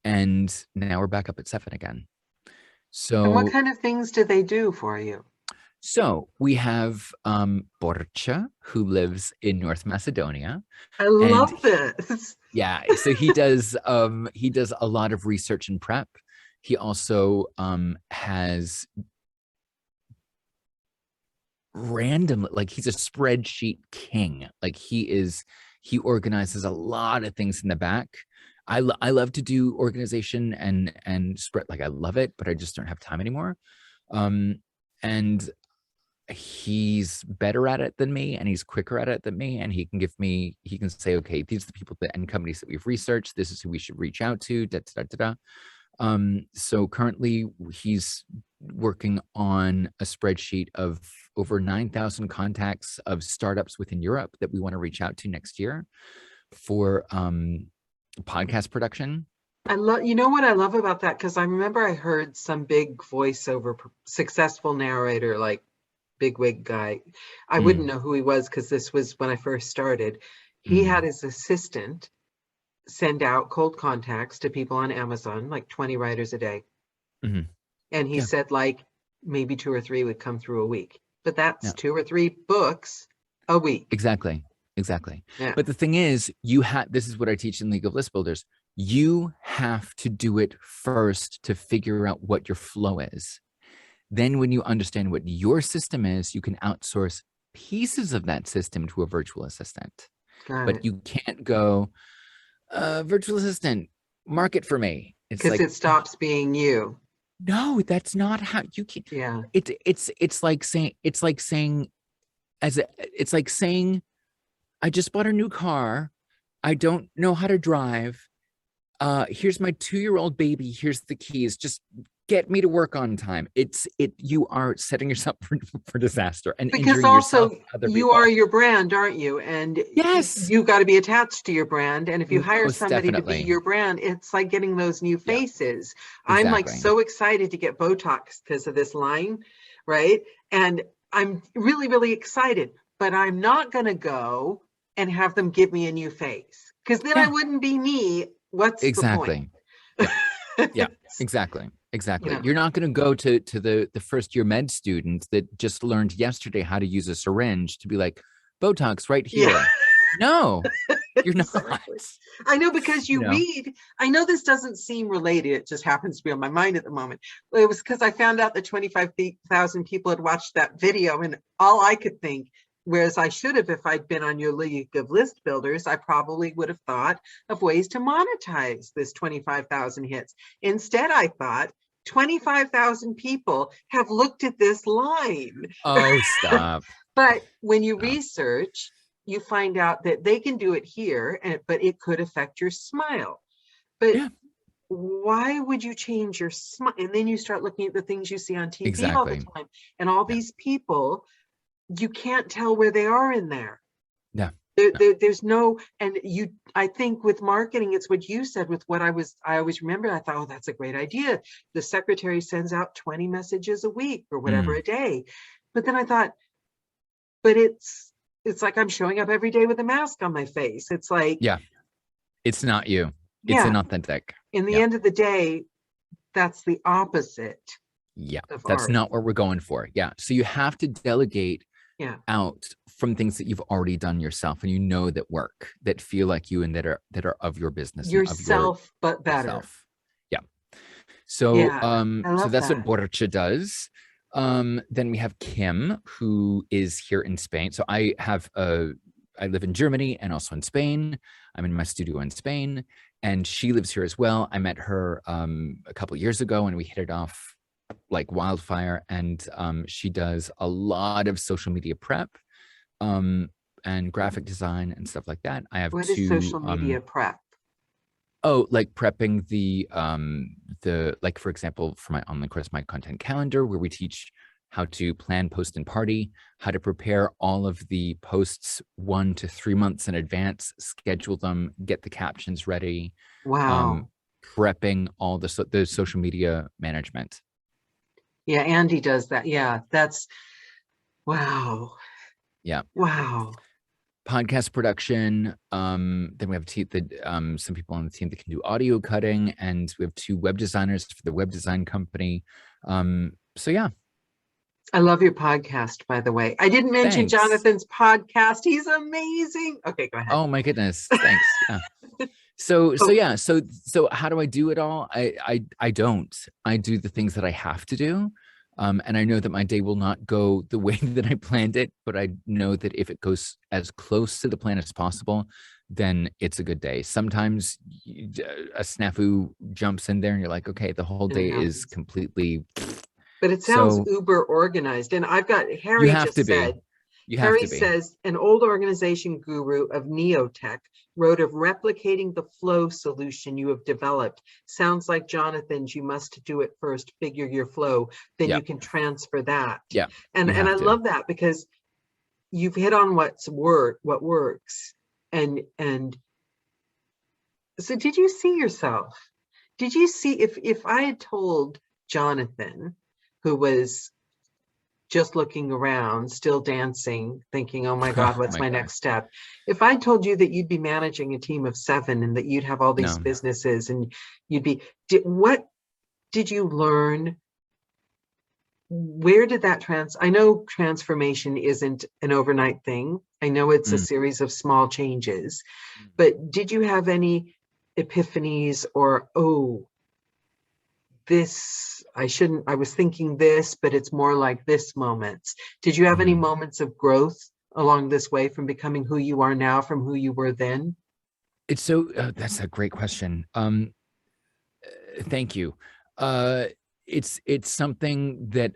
And now we're back up at 7 again. And what So, kind of things do they do for you? so we have Borcha, who lives in North Macedonia. I And love this. yeah, so he does a lot of research and prep. He also has random, like he's a spreadsheet king. Like he organizes a lot of things in the back. I love to do organization and spread, like I love it, but I just don't have time anymore. And he's better at it than me and he's quicker at it than me, and he can say, okay, these are the people and companies that we've researched, this is who we should reach out to, da, da, da, da. So currently he's working on a spreadsheet of over 9,000 contacts of startups within Europe that we want to reach out to next year for podcast production. You know what I love about that? Because I remember I heard some big voiceover successful narrator, like bigwig guy. I wouldn't know who he was because this was when I first started. He had his assistant send out cold contacts to people on Amazon, like 20 writers a day. And he said like maybe 2 or 3 would come through a week, but that's 2 or 3 books a week. Exactly. Yeah. But the thing is, this is what I teach in League of List Builders. You have to do it first to figure out what your flow is. Then when you understand what your system is, you can outsource pieces of that system to a virtual assistant. But you can't go, virtual assistant, market for me. It's because like, it stops being you. no, that's not how you can. Yeah. It's like saying I just bought a new car. I don't know how to drive. Here's my 2-year-old baby. Here's the keys. Just get me to work on time. You are setting yourself for disaster and because injuring also yourself. Other you people. are your brand, aren't you? And yes, you got to be attached to your brand. And if you hire most somebody definitely. to be your brand, it's like getting those new faces. Exactly. I'm like so excited to get Botox because of this line, right? And I'm really, really excited, but I'm not going to go and have them give me a new face because then I wouldn't be me. What's the point? Yeah, exactly. You know. You're not going to go to the first year med student that just learned yesterday how to use a syringe to be like, Botox right here. Yeah. No, you're not. I know, because you read, I know this doesn't seem related. It just happens to be on my mind at the moment. It was because I found out that 25,000 people had watched that video, and all I could think, whereas I should have, if I'd been on your League of List Builders, I probably would have thought of ways to monetize this 25,000 hits. Instead, I thought 25,000 people have looked at this line. Oh, stop. But when you research, you find out that they can do it here, but it could affect your smile. But why would you change your smile? And then you start looking at the things you see on TV all the time. And all these people, you can't tell where they are in there. There's no, and I think with marketing, it's what you said with what I always remember. I thought, oh, that's a great idea. The secretary sends out 20 messages a week or whatever a day. But then I thought, but it's like I'm showing up every day with a mask on my face. It's like, it's not you. It's inauthentic. In the end of the day, that's the opposite. That's not what we're going for. So you have to delegate out from things that you've already done yourself, and you know that work, that feel like you, and that are of your business, yourself, but better. So so that's what Borcha does. Then we have Kim, who is here in Spain. So I live in Germany and also in Spain. I'm in my studio in Spain, and she lives here as well. I met her a couple of years ago, and we hit it off like wildfire. And she does a lot of social media prep, and graphic design and stuff like that. I have What is two social media prep? oh, like prepping the like, for example, for my online course, my content calendar, where we teach how to plan, post, and party, how to prepare all of the posts 1 to 3 months in advance, schedule them, get the captions ready, Wow. prepping all the social media management. Yeah, Andy does that. Yeah, that's wow. Yeah. Wow. Podcast production. Then we have some people on the team that can do audio cutting, and we have 2 web designers for the web design company. So yeah. I love your podcast, by the way. I didn't mention Thanks. Jonathan's podcast. He's amazing. Okay, go ahead. Oh my goodness. Thanks. Yeah. So how do I do it all? I don't. I do the things that I have to do. And I know that my day will not go the way that I planned it, but I know that if it goes as close to the plan as possible, then it's a good day. Sometimes a snafu jumps in there and you're like, okay, the whole day is completely. But it sounds uber organized. And I've got Harry just said, Harry says, an old organization guru of Neotech wrote of replicating the flow solution you have developed. Sounds like Jonathan's, you must do it first, figure your flow, then you can transfer that. Yeah. And I love that, because you've hit on what works. And so did you see yourself? Did you see, if I had told Jonathan, who was just looking around, still dancing, thinking, oh my God, what's my next step? If I told you that you'd be managing a team of 7 and that you'd have all these businesses and you'd be, what did you learn? Where did that I know transformation isn't an overnight thing. I know it's a series of small changes, but did you have any epiphanies or, oh, this, I was thinking this, but it's more like this moments? Did you have any moments of growth along this way from becoming who you are now from who you were then? It's so, that's a great question. Thank you. It's something that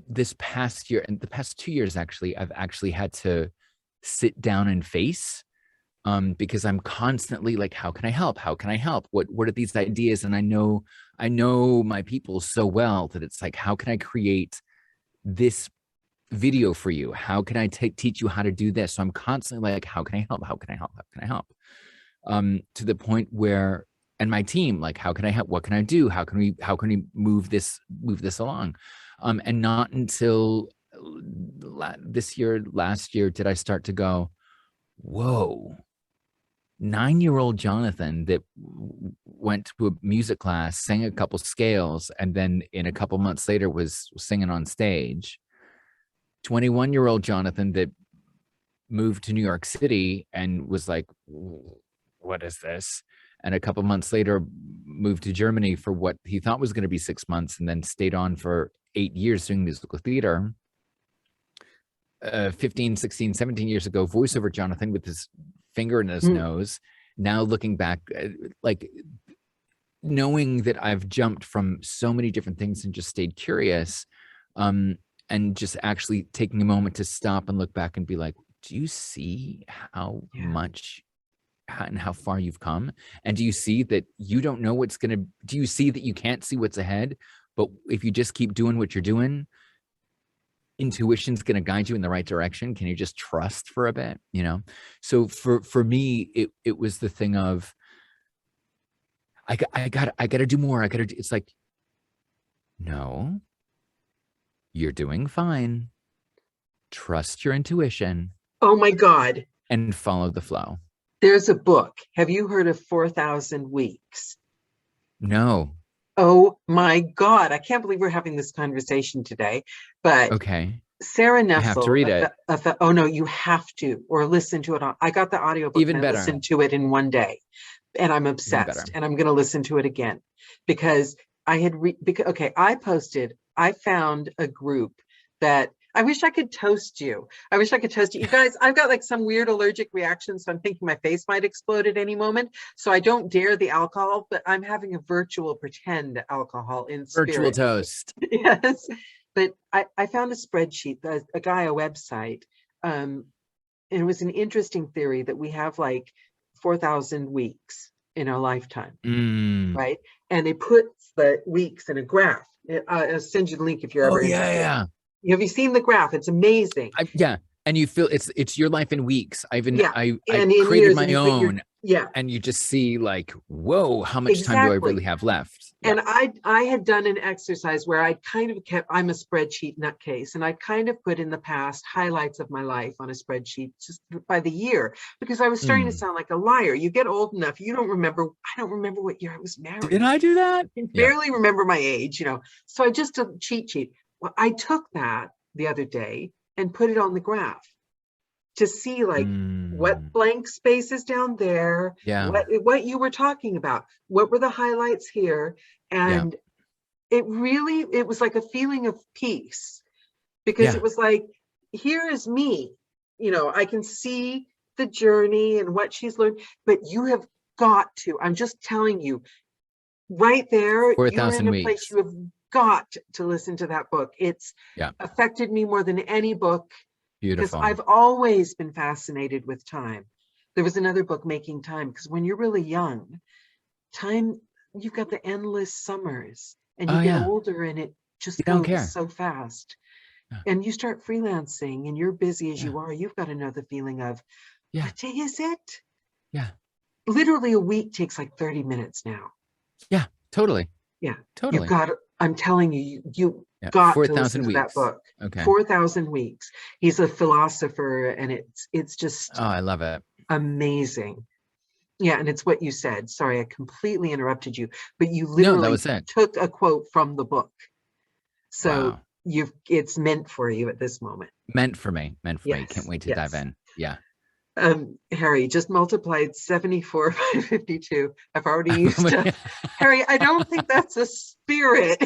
this past year and the past 2 years, actually, I've actually had to sit down and face, because I'm constantly like, how can I help? How can I help? What are these ideas? And I know my people so well that it's like, how can I create this video for you? How can I teach you how to do this? So I'm constantly like, how can I help? How can I help? How can I help? To the point where, and my team, like, how can I help? What can I do? How can we move this along? And not until last year, did I start to go, whoa, 9-year-old Jonathan that went to a music class, sang a couple scales, and then in a couple months later was singing on stage. 21-year-old Jonathan that moved to New York City and was like, what is this? And a couple months later moved to Germany for what he thought was going to be 6 months, and then stayed on for 8 years doing musical theater. 15, 16, 17 years ago, voiceover Jonathan with his finger in his nose. Now looking back, like, knowing that I've jumped from so many different things and just stayed curious, and just actually taking a moment to stop and look back and be like, do you see how much and how far you've come? And do you see that you don't know do you see that you can't see what's ahead? But if you just keep doing what you're doing, intuition's going to guide you in the right direction. Can you just trust for a bit, So for me, it was the thing of, I got to do more. It's like, no, you're doing fine. Trust your intuition. Oh my God. And follow the flow. There's a book. Have you heard of 4,000 Weeks? No. Oh my God. I can't believe we're having this conversation today, but okay. Sarah Nessel. I have to read it. Oh no, you have to, or listen to it. I got the audiobook. Even and better. I listened to it in one day, and I'm obsessed, and I'm going to listen to it again, because I had, I found a group that, I wish I could toast you. You guys, I've got like some weird allergic reaction, so I'm thinking my face might explode at any moment. So I don't dare the alcohol, but I'm having a virtual pretend alcohol in spirit. Virtual toast. Yes. But I found a spreadsheet, a Gaia website, and it was an interesting theory that we have like 4,000 weeks in our lifetime, right? And they put the weeks in a graph. I'll send you the link if you're Oh ever interested. yeah. Have you seen the graph? It's amazing. Yeah. And you feel it's your life in weeks. I and in created years, my and you put your, own. yeah. And you just see like, whoa, how much time do I Exactly. really have left? Yeah. And I had done an exercise where I kind of kept, I'm a spreadsheet nutcase, and I kind of put in the past highlights of my life on a spreadsheet just by the year, because I was starting to sound like a liar. You get old enough, you don't remember. I don't remember what year I was married. Did I do that? I barely remember my age, you know. So I just a cheat sheet. Well, I took that the other day and put it on the graph to see like what blank spaces down there, what you were talking about, what were the highlights here. And it was like a feeling of peace, because it was like, here is me, you know, I can see the journey and what she's learned, but you have got to, I'm just telling you right there, you're in a place, you have got to listen to that book. It's affected me more than any book. Because I've always been fascinated with time. There was another book, Making Time, because when you're really young, time, you've got the endless summers, and you get older and it just goes so fast. And you start freelancing and you're busy as you are, you've got to know the feeling of, what day is it? Yeah. Literally a week takes like 30 minutes now. Yeah, totally. Yeah. Totally. You've got, I'm telling you, you got 4, to listen to that book. Okay. 4,000 weeks. He's a philosopher, and it's just I love it. Amazing. Yeah, and it's what you said. Sorry, I completely interrupted you, but you literally took a quote from the book. So it's meant for you at this moment. Meant for me. Can't wait to dive in. Yeah. Harry, just multiplied 74 by 52. I've already used it. Harry, I don't think that's a spirit.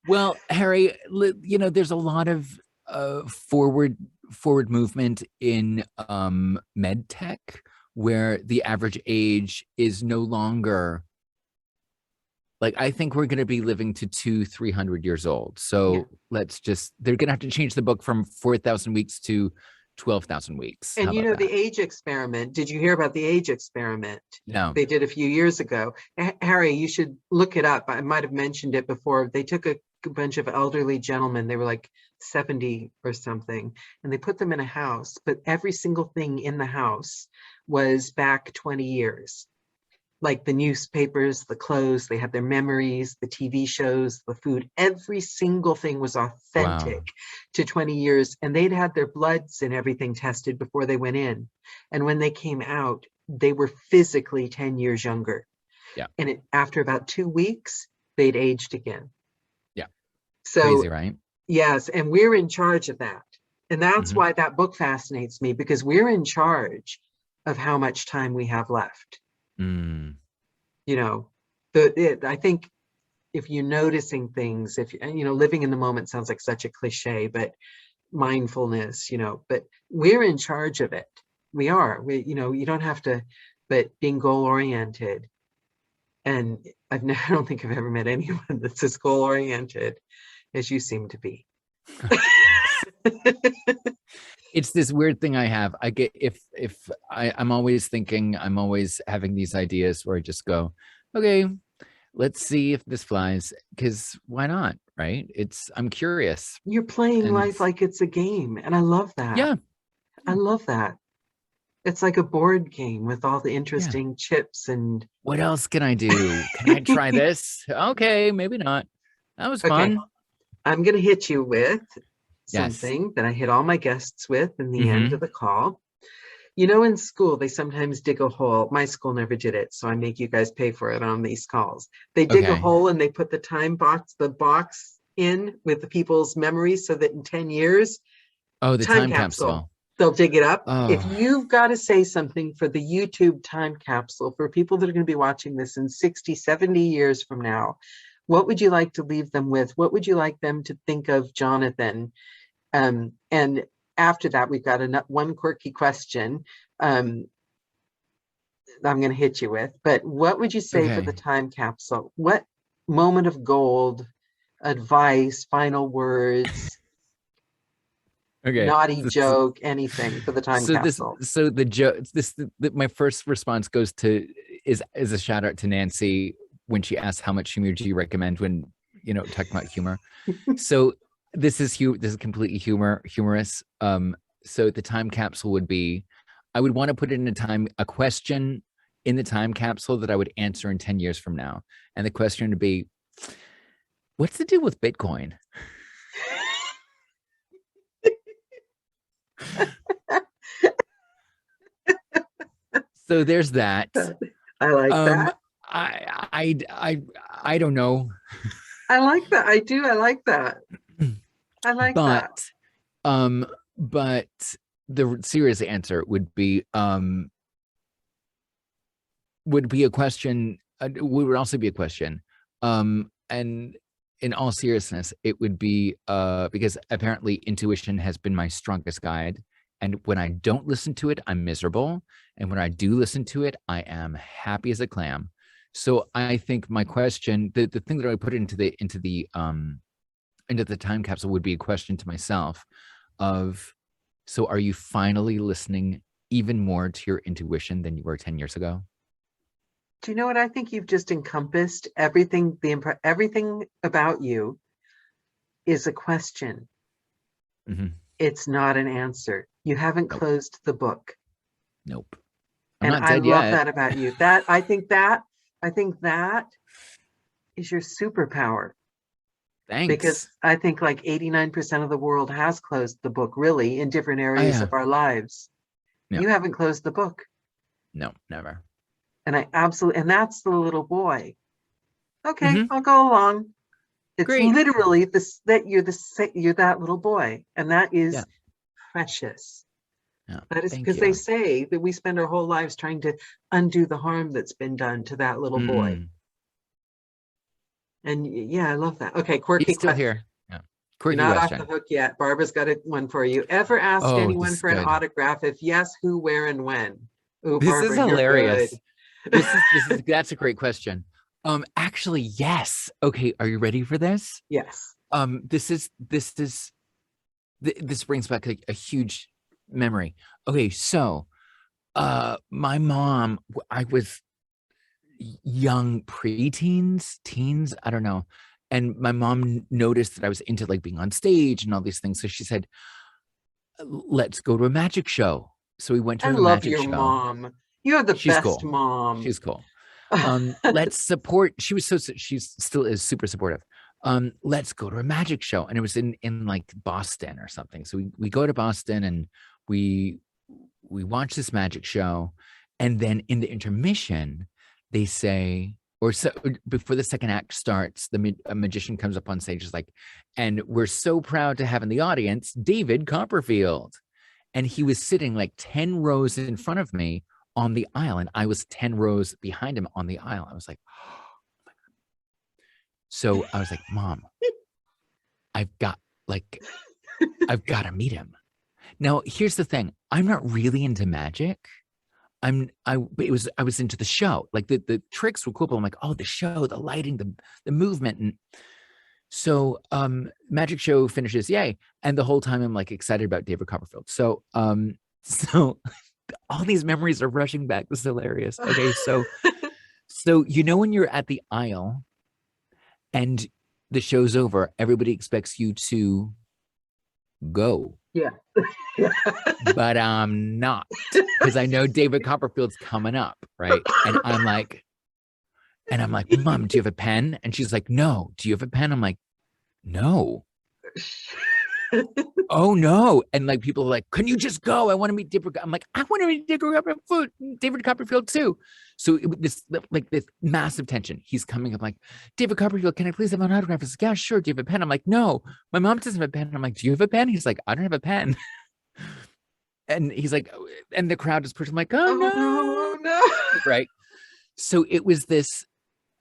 Well, Harry, you know, there's a lot of forward movement in med tech, where the average age is no longer, like, I think we're going to be living to 200-300 years old. So they're going to have to change the book from 4,000 weeks to 12,000 weeks. And you know, the age experiment, did you hear about the age experiment? No. They did a few years ago. Harry, you should look it up. I might have mentioned it before. They took a bunch of elderly gentlemen, they were like 70 or something, and they put them in a house, but every single thing in the house was back 20 years. Like the newspapers, the clothes, they had their memories, the TV shows, the food, every single thing was authentic to 20 years. And they'd had their bloods and everything tested before they went in. And when they came out, they were physically 10 years younger. Yeah. And after about 2 weeks, they'd aged again. Yeah. So crazy, right? Yes. And we're in charge of that. And that's why that book fascinates me, because we're in charge of how much time we have left. You know, I think if you're noticing things, if you know, living in the moment sounds like such a cliche, but mindfulness, you know, but we're in charge of it. We are. You know, you don't have to, but being goal oriented. And I don't think I've ever met anyone that's as goal oriented as you seem to be. It's this weird thing I have. I get, if I'm always thinking, I'm always having these ideas where I just go, okay, let's see if this flies, because why not, right? I'm curious. You're playing life like it's a game, and I love that. Yeah. I love that. It's like a board game with all the interesting chips and... What else can I do? Can I try this? Okay, maybe not. That was fun. I'm going to hit you with something that I hit all my guests with in the end of the call. You know, in school, they sometimes dig a hole. My school never did it, so I make you guys pay for it on these calls. They dig a hole and they put the box in with the people's memories, so that in 10 years, the time capsule. They'll dig it up. If you've got to say something for the YouTube time capsule, for people that are going to be watching this in 60, 70 years from now, what would you like to leave them with? What would you like them to think of Jonathan? And after that, we've got one quirky question I'm going to hit you with. But what would you say for the time capsule? What moment of gold advice, final words, Okay. naughty joke, anything for the time capsule. So the joke, my first response goes to is a shout out to Nancy when she asked how much humor do you recommend when, talking about humor. So this is completely humorous. So the time capsule would be, I would want to put it in a question in the time capsule that I would answer in 10 years from now. And the question would be, what's the deal with Bitcoin? So there's that. I like that. I don't know. I like that. I do. I like that. I like that. But the serious answer would be a question. Would also be a question. And in all seriousness, it would be because apparently intuition has been my strongest guide. And when I don't listen to it, I'm miserable. And when I do listen to it, I am happy as a clam. So I think my question, the thing that I would put into the time capsule would be a question to myself of, so are you finally listening even more to your intuition than you were 10 years ago? Do you know what? I think you've just encompassed everything. Everything about you is a question. Mm-hmm. It's not an answer. You haven't closed the book. Nope. And I love that about you. I think that is your superpower. Thanks. Because I think like 89% of the world has closed the book, really, in different areas of our lives. Yeah. You haven't closed the book. No, never. And and that's the little boy. Okay, I'll go along. It's literally you're that little boy, and that is precious. Yeah, that is because they say that we spend our whole lives trying to undo the harm that's been done to that little boy. And yeah, I love that. Okay, quirky He's still here. Yeah. Quirky You're not question. Off the hook yet. Barbara's got one for you. Ever asked anyone for an autograph? If yes, who, where, and when? Ooh, this Barbara, is hilarious. That's a great question. Actually, yes. Okay, are you ready for this? Yes. This brings back a huge memory. Okay, so my mom, I was young preteens, teens, I don't know. And my mom noticed that I was into like being on stage and all these things. So she said, let's go to a magic show. So we went to a magic show. I love your mom. You're the best cool. mom. She's cool. Let's support. She still is super supportive. Let's go to a magic show. And it was in like Boston or something. So we go to Boston and we watch this magic show. And then in the intermission, they say, or so before the second act starts, a magician comes up on stage, is like, and we're so proud to have in the audience David Copperfield. And he was sitting like 10 rows in front of me on the aisle, and I was 10 rows behind him on the aisle. I was like, oh my God. So I was like, Mom, I've got to meet him. Now, here's the thing. I'm not really into magic. I was into the show. Like the tricks were cool, but I'm like, oh, the show, the lighting, the movement. And so magic show finishes, yay. And the whole time I'm like excited about David Copperfield. So all these memories are rushing back. This is hilarious. Okay, so when you're at the aisle and the show's over, everybody expects you to go. Yeah. But I'm not, because I know David Copperfield's coming up, right? And I'm like, Mom, do you have a pen? And she's like, no. Do you have a pen? I'm like, no. Oh no. And like people are like, can you just go? I want to meet David. I'm like, I want to meet David Copperfield too. So this massive tension. He's coming up like, David Copperfield, can I please have an autograph? He's like, yeah, sure. Do you have a pen? I'm like, no. My mom doesn't have a pen. I'm like, do you have a pen? He's like, I don't have a pen. And he's like, and the crowd is pushing, like, oh no. Right. So it was this,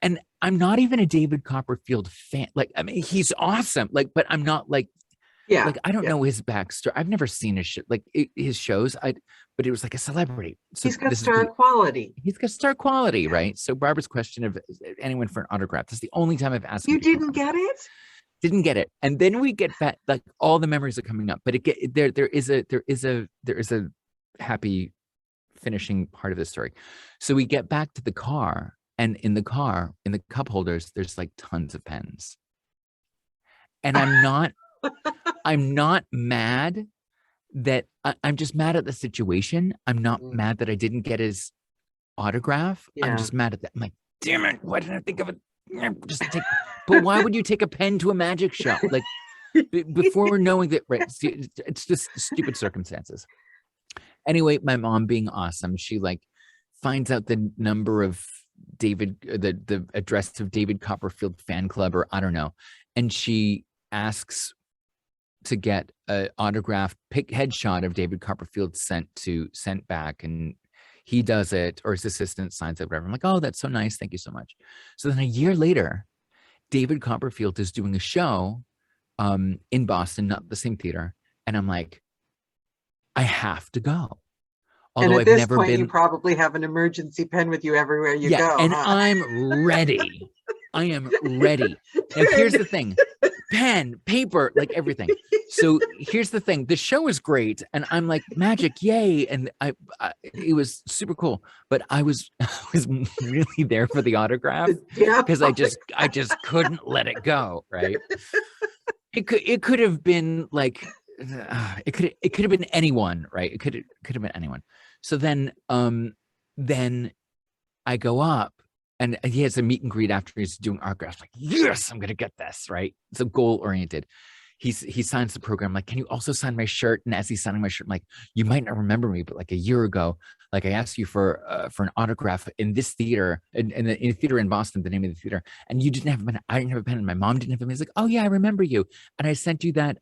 and I'm not even a David Copperfield fan. Like, I mean, he's awesome. Like, but I'm not like, like, I don't know his backstory. I've never seen his shit, like his shows. But it was like a celebrity. So he's got star quality. He's got star quality, right? So Barbara's question of anyone for an autograph. That's the only time I've asked. You didn't get it? Didn't get it. And then we get back, like all the memories are coming up, but there is a happy finishing part of the story. So we get back to the car, and in the car, in the cup holders, there's like tons of pens. And I'm not mad that I'm just mad at the situation. I'm not mad that I didn't get his autograph. Yeah. I'm just mad at that. I'm like, damn it, why didn't I think of it? But why would you take a pen to a magic show? Like before knowing that, right? See, it's just stupid circumstances. Anyway, my mom being awesome, she like finds out the number of the address of David Copperfield fan club, or I don't know. And she asks to get an autographed headshot of David Copperfield sent back, and he does it, or his assistant signs it, whatever. I'm like, oh, that's so nice. Thank you so much. So then a year later, David Copperfield is doing a show in Boston, not the same theater. And I'm like, I have to go. Although and at this point, you probably have an emergency pen with you everywhere you go. And I'm ready. I am ready. Now, here's the thing. Pen, paper, like everything. So here's the thing. The show is great. And I'm like, magic, yay. And it was super cool. But I was really there for the autograph because I just couldn't let it go. Right. It could have been like, it could have been anyone, right? It could have been anyone. So then I go up, and he has a meet and greet after he's doing autographs. Like, yes, I'm gonna get this, right? So goal oriented. He signs the program. Like, can you also sign my shirt? And as he's signing my shirt, I'm like, you might not remember me, but like a year ago, like I asked you for an autograph in this theater, in a theater in Boston, the name of the theater, and you didn't have a pen. I didn't have a pen, and my mom didn't have a pen. He's like, oh yeah, I remember you, and I sent you that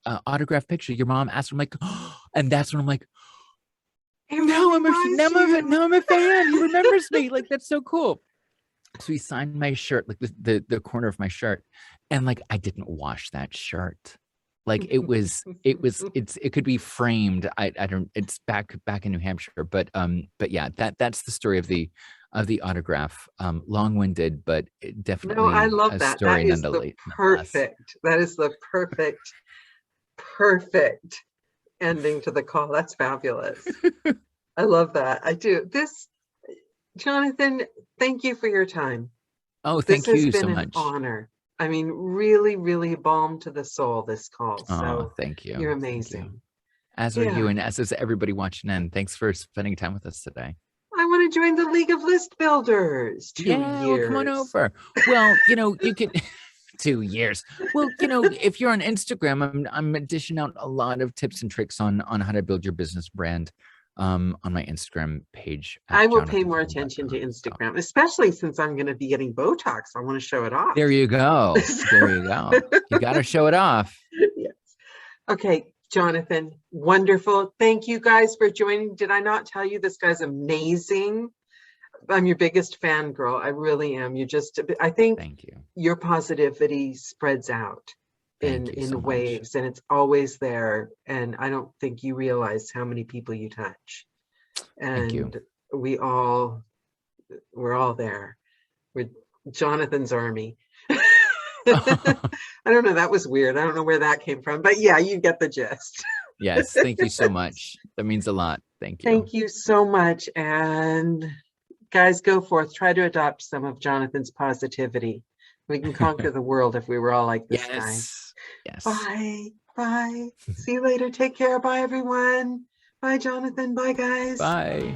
autograph picture. Your mom asked for. I'm like, oh, and that's when I'm like, now I'm a fan. He remembers me. Like, that's so cool. So he signed my shirt, like the corner of my shirt, and like I didn't wash that shirt. Like it could be framed. I don't. It's back in New Hampshire, but yeah, that's the story of the autograph. Long-winded, but definitely. No, I love that. Story that is the perfect. That is the perfect ending to the call. That's fabulous. I love that. I do. This, Jonathan, thank you for your time. Oh, thank you so much. This has been an honor. I mean, really, really balm to the soul, this call. So thank you. You're amazing. You. As are you, and as is everybody watching in. Thanks for spending time with us today. I want to join the League of List Builders. 2 years. Well, come on over. Well, you can 2 years. Well, if you're on Instagram, I'm dishing out a lot of tips and tricks on how to build your business brand on my Instagram page. I will pay more attention to Instagram, especially since I'm going to be getting Botox. I want to show it off. There you go. There you go. You got to show it off. Yes. Okay, Jonathan, wonderful. Thank you guys for joining. Did I not tell you this guy's amazing? I'm your biggest fangirl. I really am. I think Thank you. Your positivity spreads out in so waves, and it's always there. And I don't think you realize how many people you touch. And we're all there. We're Jonathan's army. I don't know. That was weird. I don't know where that came from, but yeah, you get the gist. Yes. Thank you so much. That means a lot. Thank you. Thank you so much. And guys, go forth. Try to adopt some of Jonathan's positivity. We can conquer the world if we were all like this guy. Yes. Bye. Bye. See you later. Take care. Bye, everyone. Bye, Jonathan. Bye, guys. Bye.